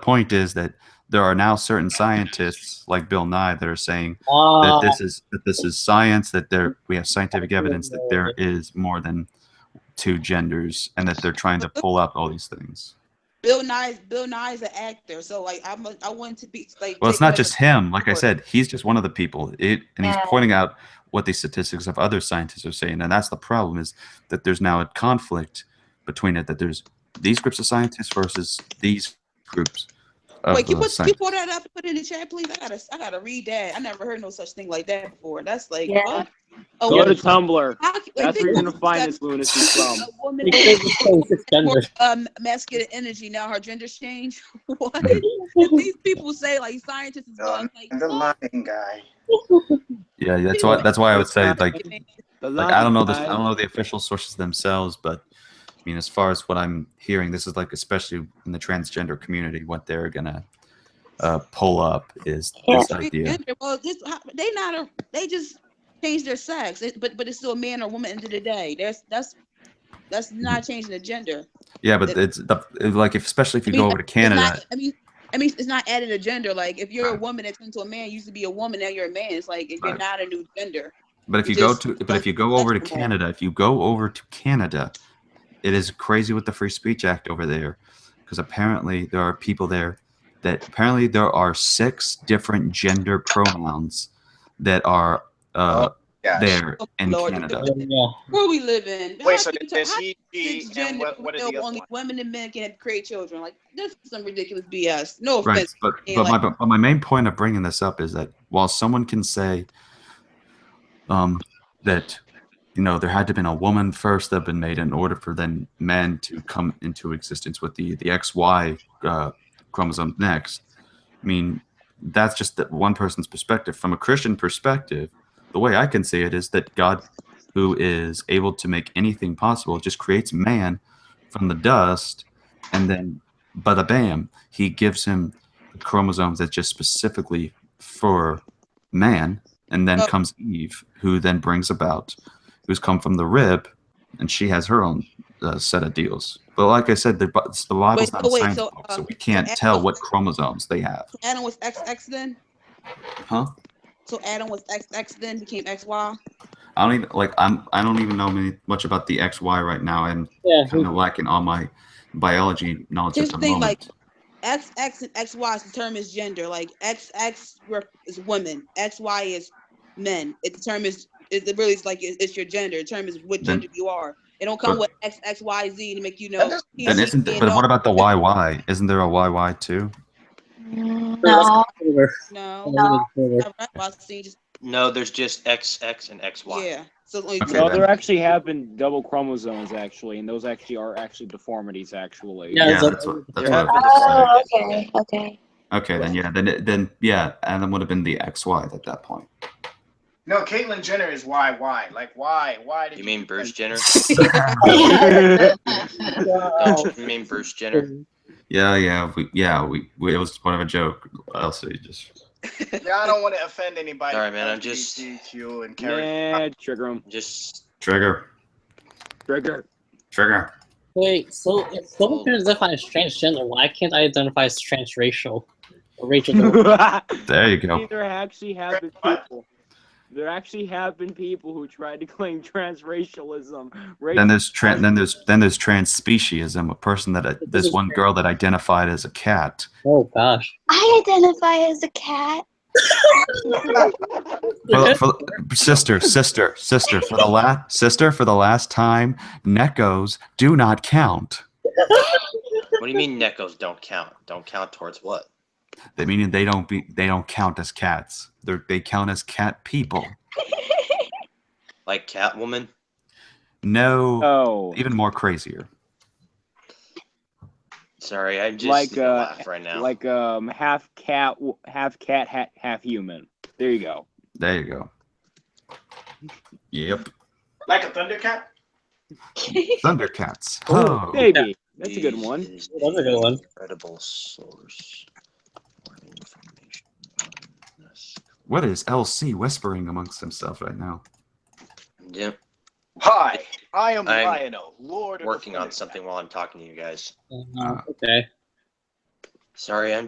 point is that there are now certain scientists like Bill Nye that are saying that this is science, that we have scientific evidence that there is more than two genders, and that they're trying to pull up all these things. Bill Nye is an actor, so like I want to be like. Well, it's not just him. Like I said, he's just one of the people. And he's pointing out what the statistics of other scientists are saying, and that's the problem, is that there's now a conflict between it, that there's these groups of scientists versus these groups. Wait, can you pull that up and put it in the chat, please? I gotta read that. I never heard no such thing like that before. That's like, what? Oh, go to Tumblr. That's where you're gonna find this lunacy from. A woman masculine energy. Now her gender's changed. What? These people say like scientists is going like the lying guy. Yeah, that's why I would say like I don't know the official sources themselves, but I mean, as far as what I'm hearing, this is like, especially in the transgender community, what they're gonna pull up is this idea. Well, they just change their sex, but it's still a man or woman at the end of the day. That's not changing the gender. Yeah, but it's like especially if you go over to Canada. I mean, it's not adding a gender. Like if you're a woman that's into a man, you used to be a woman, now you're a man. It's like you're not a new gender. But if you go over to Canada, it is crazy with the Free Speech Act over there, because apparently there are people there that there are 6 different gender pronouns that are there in Canada. Where we live in. Wait, so there's he, and what is the only women and men can create children? Like, this is some ridiculous BS. No offense. Right, but my main point of bringing this up is that while someone can say that there had to have been a woman first that had been made in order for then men to come into existence with the XY chromosome next. I mean, that's just that one person's perspective. From a Christian perspective, the way I can see it is that God, who is able to make anything possible, just creates man from the dust, and then bada bam, he gives him the chromosomes that's just specifically for man, and then comes Eve, who then brings about, who's come from the rib, and she has her own set of deals. But like I said, the Bible's not a wait, science so book, so we can't tell what chromosomes they have. Adam was XX then? Huh? So Adam was XX then, became XY? I don't even I don't even know much about the XY right now. I'm kind of lacking all my biology knowledge Here's at the the thing, moment. like XX and XY determines gender. Like XX is women, XY is men. It determines it's your gender. It determines what gender you are. It don't come with XXYZ to make you know. But what about the YY? Isn't there a YY too? No. No, there's just XX and XY. Yeah. So no, there actually have been double chromosomes actually, and those actually are deformities actually. Yeah, that's what Oh, okay. Okay, then Adam would have been the XY at that point. No, Caitlyn Jenner is YY. Like why? Why did you mean Bruce Jenner? Don't you mean Bruce Jenner? Yeah, it was part of a joke. Also, just. Yeah, I don't want to offend anybody. All right, man. I'm just. LGBTQ and trigger him. Just trigger. Wait, so if someone can identify as transgender, why can't I identify as transracial? Or Rachel? There you go. There actually have been people who tried to claim transracialism. Then there's transspeciesism, a person this one girl that identified as a cat. Oh gosh. I identify as a cat. Sister, for the last time, Neckos do not count. What do you mean Neckos don't count? Don't count towards what? They mean they don't count as cats. They count as cat people. Like Catwoman? No. Oh. Even more crazier. Sorry, I'm just laugh right now. Like half cat, half human. There you go. Yep. Like a Thundercat? Thundercats. Oh, baby. That's a good one. That's a good one. Incredible source. What is LC whispering amongst himself right now? Yep. Hi, I am Lionel, Lord of working on something while I'm talking to you guys. Okay. Sorry, I've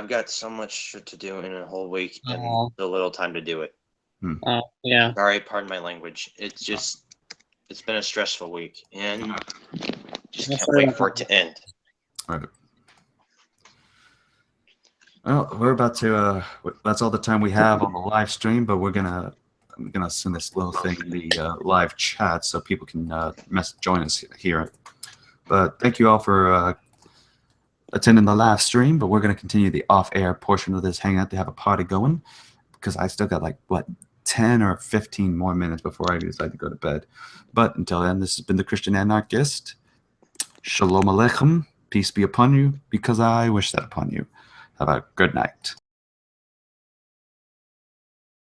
got so much shit to do in a whole week and so little time to do it. Yeah. Sorry, pardon my language. It's been a stressful week and just can't wait for it to end. All right. Well, we're about to. That's all the time we have on the live stream, but I'm gonna send this little thing in the live chat so people can join us here. But thank you all for attending the live stream. But we're gonna continue the off-air portion of this hangout to have a party going, because I still got 10 or 15 more minutes before I decide to go to bed. But until then, this has been the Christian Anarchist. Shalom Aleichem. Peace be upon you, because I wish that upon you. Have a good night.